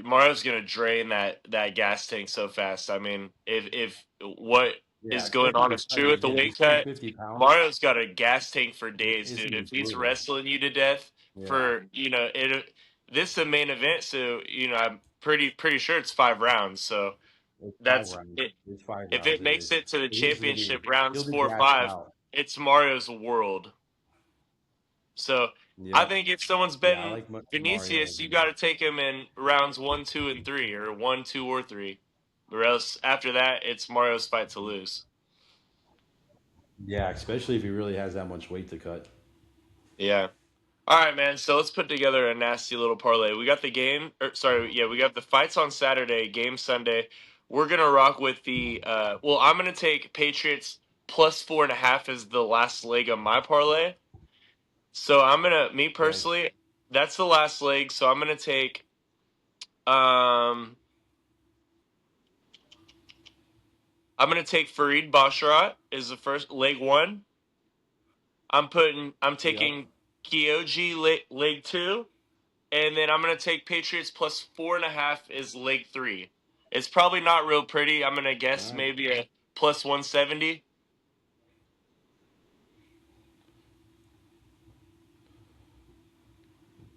Mario's gonna drain that gas tank so fast. I mean, if what Yeah, is going especially on is true because with the again, weight he's cut, 250 pounds. Mario's got a gas tank for days, It's dude. gonna be If he's brutal. wrestling you to death Yeah, for it, this is a main event, so I'm pretty sure it's 5 rounds. So it's five that's rounds. it. It's five If rounds. it It makes is. it to the He's gonna be. championship rounds He'll be 4 or 5, gassed out. it's Mario's world. So I Yep. think if someone's Yeah, I betting like Mario Vinicius, as you got well. to take him in rounds 1, 2, and 3, or 1, 2, or 3. Or else after that, it's Mario's fight to lose. Yeah, especially if he really has that much weight to cut. Yeah. All right, man. So let's put together a nasty little parlay. We got the game. Sorry, yeah, we got the fights on Saturday, game Sunday. We're gonna rock with the. Well, I'm gonna take Patriots plus 4.5 as the last leg of my parlay. So me Okay. personally, that's the last leg. So I'm gonna take. Um, I'm gonna take Farid Basharat as the first leg one. I'm Yep. taking Kyoji leg two, and then I'm gonna take Patriots plus 4.5 as leg three. It's probably not real pretty. I'm gonna All guess right. maybe a plus 170.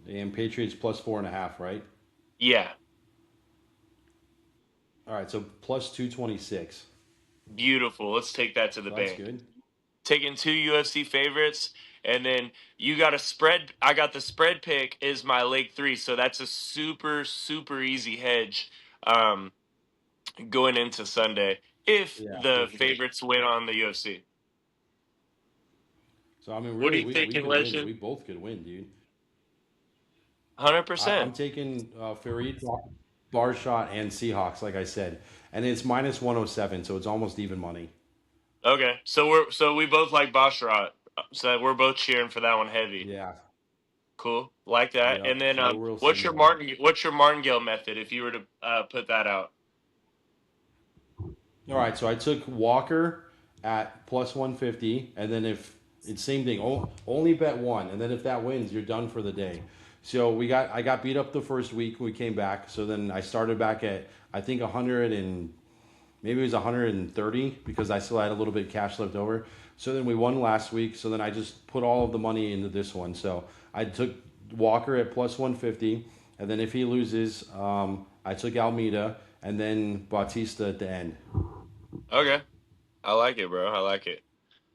And Patriots plus 4.5, right? Yeah, All right, so plus 226. beautiful. Let's take that to the So that's bank. good. Taking two UFC favorites, and then you got a spread. I got the spread pick is my leg three, so that's a super easy hedge. Um, Going into Sunday if Yeah, for the sure. favorites win on the UFC. So I mean, What are really, you we thinking, could win. We Legend? both could win, dude. I'm 100%. taking Farid, Barshot, and Seahawks, like I said, and it's minus 107, so it's almost even money. Okay, so we both like Basharat, so we're both cheering for that one heavy. Yeah. Cool, like that. And Yep. then So we're real similar. what's your martingale method if you were to put that out? All right, so I took Walker at plus 150, and then if it's same thing, only bet one, and then if that wins, you're done for the day. So I got beat up the first week we came back. So then I started back at I think 100 and maybe it was 130 because I still had a little bit of cash left over. So then we won last week. So then I just put all of the money into this one. So I took Walker at plus 150, and then if he loses, I took Almeida, and then Bautista at the end. Okay, I like it, bro. I like it.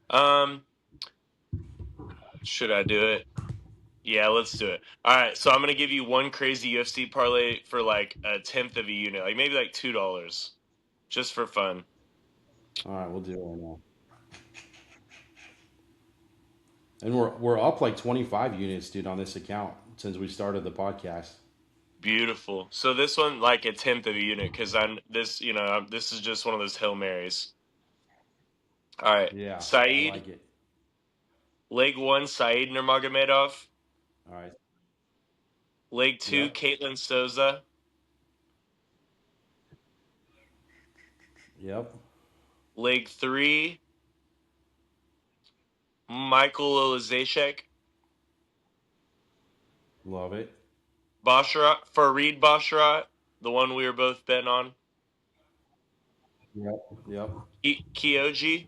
Um, should I do it? Yeah, let's do it. All right, so I'm gonna give you one crazy UFC parlay for like a tenth of a unit, like maybe like $2, just for fun. All right, we'll do it right now. And we're up like 25 units, dude, on this account since we started the podcast. Beautiful. So this one like a tenth of a unit because this is just one of those Hail Marys. All right, Yeah, I Saeed, like it. leg one, Saeed Nurmagomedov. All right. Leg two, Yep. Caitlin Souza. Yep. Leg three, Michael Olazeshek. Love it. Basharat, Fareed Basharat, the one we were both betting on. Yep. Yep. Kyoji,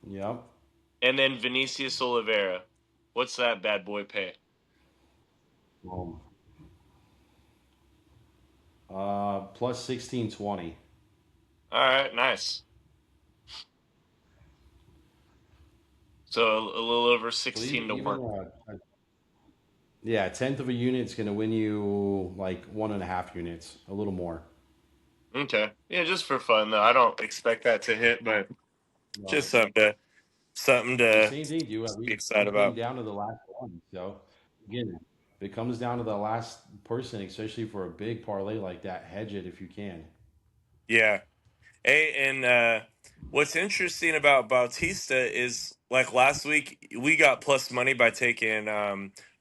Yep. and then Vinicius Oliveira. What's that bad boy pay? Um, plus 1620. All right, nice. So a little over So 16 to even 1. yeah, a tenth of a unit is going to win you like 1.5 units, a little more. Okay. Yeah, just for fun though. I don't expect that to hit, but just No. something to Same thing, dude. be We excited came about. down to the last one. So again, if it comes down to the last person, especially for a big parlay like that, hedge it if you can. Yeah. Hey, and what's interesting about Bautista is like last week we got plus money by taking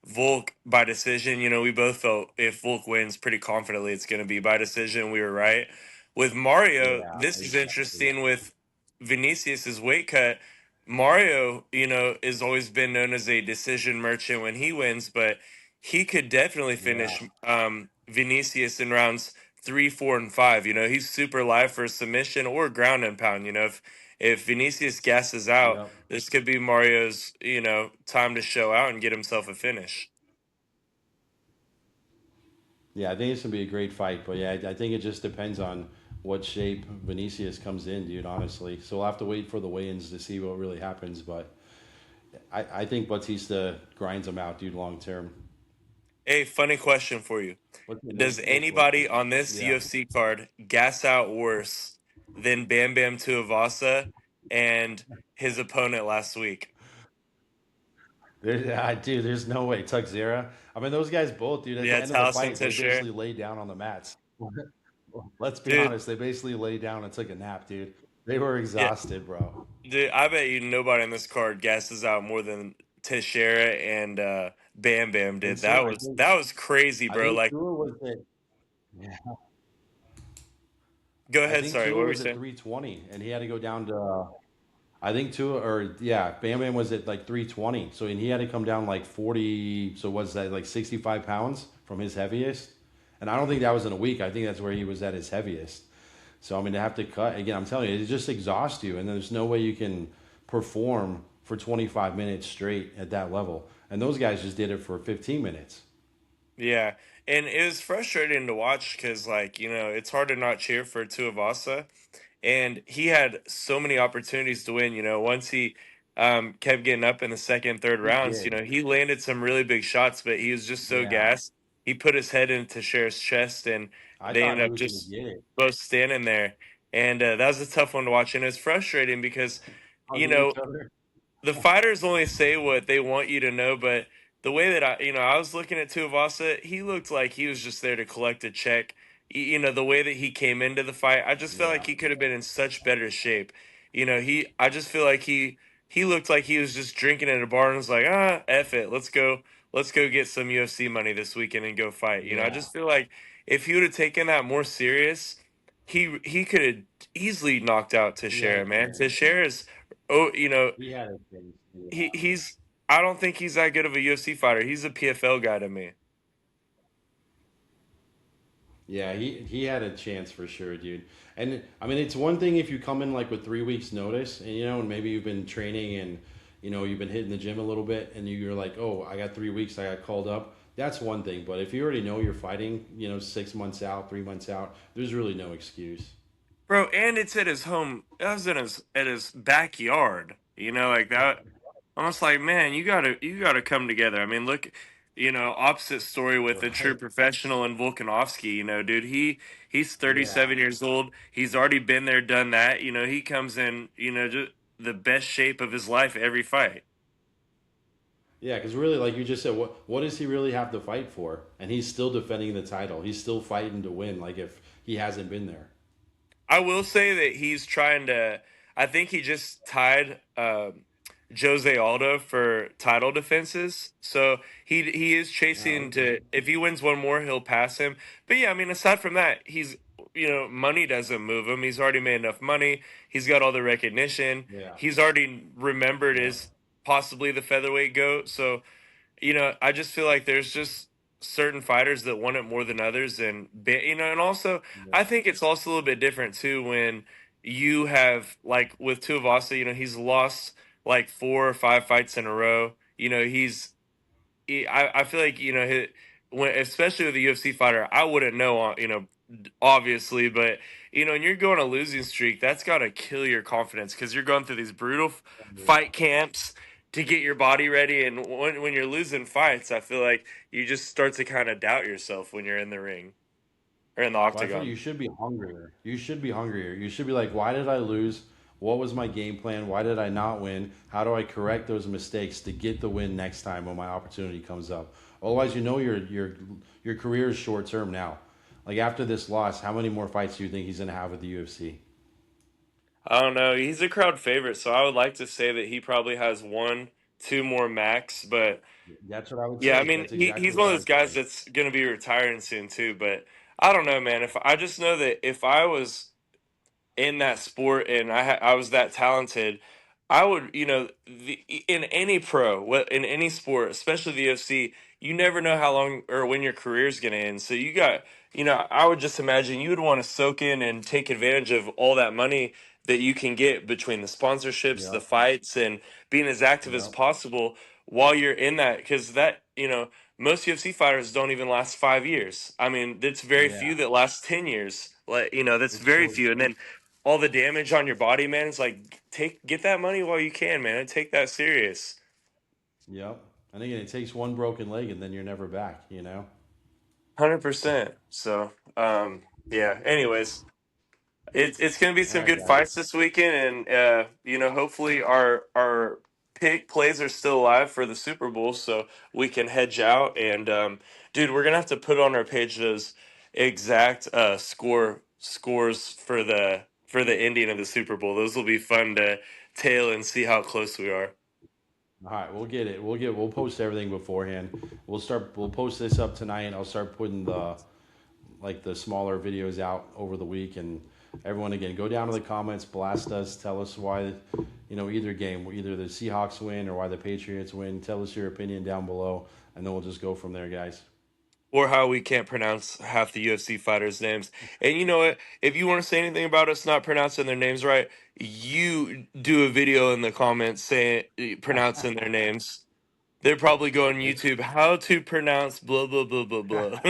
Volk by decision. You know, we both felt if Volk wins pretty confidently, it's going to be by decision. We were right. With Mario, Yeah, this is exactly. interesting with Vinicius's weight cut. Mario, you know, has always been known as a decision merchant when he wins, but he could definitely Yeah. finish Vinicius in rounds 3, 4, and 5. You know, he's super live for a submission or ground and pound. You know, if Vinicius gasses out, Yep. this could be Mario's, you know, time to show out and get himself a finish. Yeah, I think it's gonna be a great fight, but yeah, I think it just depends on what shape Vinicius comes in, dude. Honestly, so we'll have to wait for the weigh-ins to see what really happens. But I think Batista grinds him out, dude, long term. Hey, funny question for you. Does Go for it. anybody on this Yeah, UFC card gas out worse than Bam Bam Tuivasa and his opponent last week? dude, there's no way. Tuck Zera. I mean, those guys both, dude. At the Yeah, end of the Taliesin fight, they Teixeira. basically laid down on the mats. Let's be Dude, honest, they basically laid down and took a nap, dude. They were yeah, exhausted, bro. dude, I bet you nobody on this card gasses out more than Teixeira and Bam Bam And did. so That was crazy, I bro. think Like, Tua was at yeah, go I ahead. think Sorry, what Tua were you was at saying? 320, and he had to go down to I think Tua or yeah, Bam Bam was at like 320, so and he had to come down like 40. So was that like 65 pounds from his heaviest? And I don't think that was in a week. I think that's where he was at his heaviest. So I mean, to have to cut again, I'm telling you, it just exhausts you, and there's no way you can perform for 25 minutes straight at that level. And those guys just did it for 15 minutes. Yeah, and it was frustrating to watch because, like, you know, it's hard to not cheer for Tuivasa, and he had so many opportunities to win. You know, once he kept getting up in the second, third He rounds, you did. know, he landed some really big shots, but he was just so Yeah, gassed. He put his head into Cher's chest, and I they thought ended he up was gonna just get it. both standing there. And that was a tough one to watch, and it's frustrating because, you Hugging know, each other. the fighters only say what they want you to know, but the way that I was looking at Tuivasa, he looked like he was just there to collect a check. You know, the way that he came into the fight, I just felt like Yeah, he could have been in such better shape. You know, I just feel like he looked like he was just drinking at a bar and was like, F it, let's go get some UFC money this weekend and go fight. You know, I yeah, just feel like if he would have taken that more serious, he could have easily knocked out he had a Teixeira, man. chance. Teixeira is, oh, you know, He had a chance. Yeah, he's I don't think he's that good of a UFC fighter. He's a PFL guy to me. yeah, he had a chance for sure, dude. And I mean, it's one thing if you come in like with 3 weeks notice, and and maybe you've been training and you've been hitting the gym a little bit, and you're like, oh, I got 3 weeks, I got called up. That's one thing. But if you already know you're fighting, 6 months out, 3 months out, there's really no excuse. Bro, and it's at his home. That was in his backyard. You know, like that. I'm just like, man, you gotta come together. I mean, look, you know, opposite story with the true Right? professional and Volkanovski. You know, dude, he's Yeah. 37 years old. He's already been there, done that. You know, he comes in, you know, just the best shape of his life every fight. Yeah, because really, like you just said, what does he really have to fight for? And he's still defending the title. He's still fighting to win. Like if he hasn't been there. I will say that he's trying to. I think he just tied Jose Aldo for title defenses, so he is Oh, chasing okay. to. If he wins one more, he'll pass him. But yeah, I mean, aside from that, he's money doesn't move him. He's already made enough money. He's got all the recognition. Yeah. He's already remembered Yeah. as possibly the featherweight goat. So I just feel like there's just certain fighters that want it more than others, and and also Yeah. I think it's also a little bit different too when you have like with Tuivasa, he's lost like 4 or 5 fights in a row. I feel like when especially with a UFC fighter, I wouldn't know, obviously, but when you're going a losing streak, that's got to kill your confidence because you're going through these brutal fight camps to get your body ready, and when you're losing fights, I feel like you just start to kind of doubt yourself when you're in the ring or in the Well, I feel octagon. you should be hungrier. You should be hungrier. You should be like, why did I lose? What was my game plan? Why did I not win? How do I correct those mistakes to get the win next time when my opportunity comes up? Otherwise, your career is short term now. Like after this loss, how many more fights do you think he's gonna have with the UFC? I don't know. He's a crowd favorite, so I would like to say that he probably has 1, 2 more max, but. That's what I would Yeah, I say. mean That's he's exactly one what of I those would guys say. that's gonna be retiring soon too. But I don't know, man. If I just know that if I was in that sport and I was that talented, I would, in any in any sport, especially the UFC, you never know how long or when your career's going to end. So I would just imagine you would want to soak in and take advantage of all that money that you can get between the sponsorships, the Yep. fights, and being as active as Yep. possible while you're in that. Because most UFC fighters don't even last 5 years. I mean, it's very Yeah. few that last 10 years. Like, that's It's very crazy. few. And then all the damage on your body, man. It's like get that money while you can, man, and take that serious. Yep. And again, it takes one broken leg and then you're never back, you know? 100%. So, yeah. Anyways, it's gonna be All some right, good guys. fights this weekend, and hopefully our pick plays are still alive for the Super Bowl, so we can hedge out. And dude, we're gonna have to put on our page those exact scores for the ending of the Super Bowl. Those will be fun to tail and see how close we are. All right, we'll get it. We'll post everything beforehand. We'll post this up tonight. I'll start putting the smaller videos out over the week and everyone again go down to the comments, blast us, tell us why either game, either the Seahawks win or why the Patriots win. Tell us your opinion down below and then we'll just go from there, guys. Or how we can't pronounce half the UFC fighters' names. And you know what? If you want to say anything about us not pronouncing their names right, you do a video in the comments saying pronouncing their names. They're probably going on It's YouTube how to pronounce blah blah blah blah blah.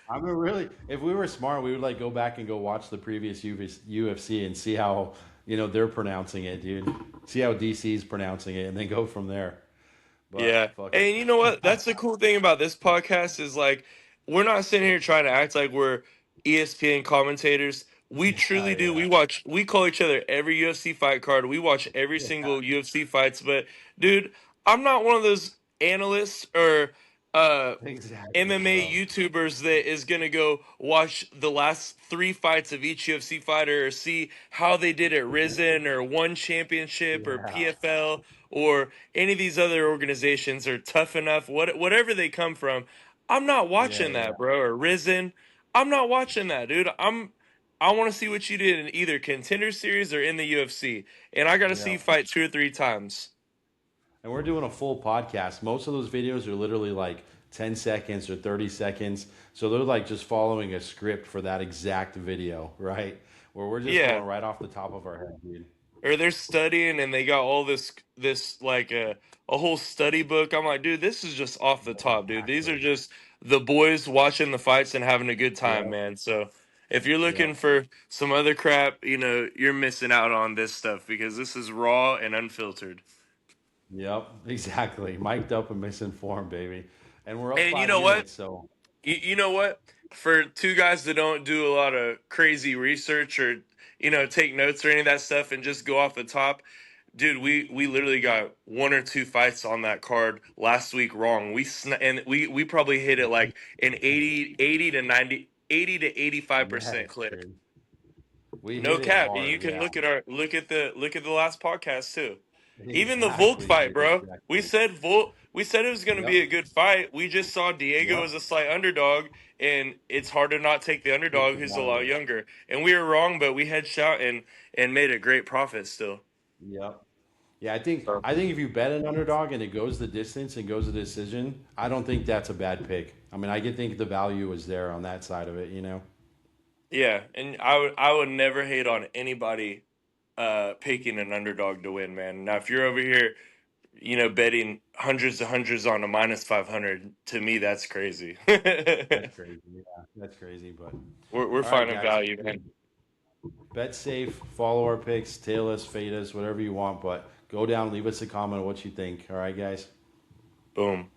I mean, really, if we were smart, we would like go back and go watch the previous UFC and see how they're pronouncing it, dude. See how DC's pronouncing it, and then go from there. But Yeah. fuck it. And you know what? That's the cool thing about this podcast is like we're not sitting here trying to act like we're ESPN commentators. We Yeah, truly do. yeah, We call each other every UFC fight card. We watch every yeah. single UFC fights, but dude, I'm not one of those analysts or uh Exactly, MMA bro. YouTubers that is gonna go watch the last 3 fights of each UFC fighter or see how they did at Risen or One Championship or Yeah, PFL or any of these other organizations are tough enough, whatever they come from. I'm not yeah, watching that, yeah, bro. Or Risen, I'm not watching that, dude. I want to see what you did in either Contender Series or in the UFC, and I got to see yeah. you fight 2 or 3 times. And we're doing a full podcast. Most of those videos are literally like 10 seconds or 30 seconds. So they're like just following a script for that exact video, right? Where we're just Yeah, going right off the top of our head, dude. or they're studying and they got all this like a whole study book. I'm like, dude, this is just off the top, dude. These are Exactly. just the boys watching the fights and having a good time, Yep, man. So if you're looking yep. for some other crap, you're missing out on this stuff because this is raw and unfiltered. Yep, exactly. Mic'd up and misinformed, baby. And we're up And you five know what? units, so You know what? For two guys that don't do a lot of crazy research or take notes or any of that stuff and just go off the top, dude, we literally got 1 or 2 fights on that card last week wrong. And we probably hit it like an 80 to 90, 80 to 85% yes, clip. dude. We No hit it cap. And you hard, can yeah. look at the last podcast too. Even the Volk Exactly, fight, dude. bro. Exactly. We said it was going to be Yep, a good fight. We just saw Diego yep. as a slight underdog, and it's hard to not take the Take underdog the who's a lot Warriors. younger. And we were wrong, but we headshot and made a great profit still. Yep. Yeah, I think So I think if you bet an underdog and it goes the distance and goes the decision, I don't think that's a bad pick. I mean, I can think the value is there on that side of it, you know. yeah, and I would never hate on anybody picking an underdog to win, man. Now if you're over here, betting hundreds of hundreds on a minus 500, to me that's crazy. That's crazy. Yeah, that's crazy. But We're all right, finding guys, value, man. bet safe, follow our picks, tail us, fade us, whatever you want. But go down, leave us a comment on what you think. All right, guys. Boom.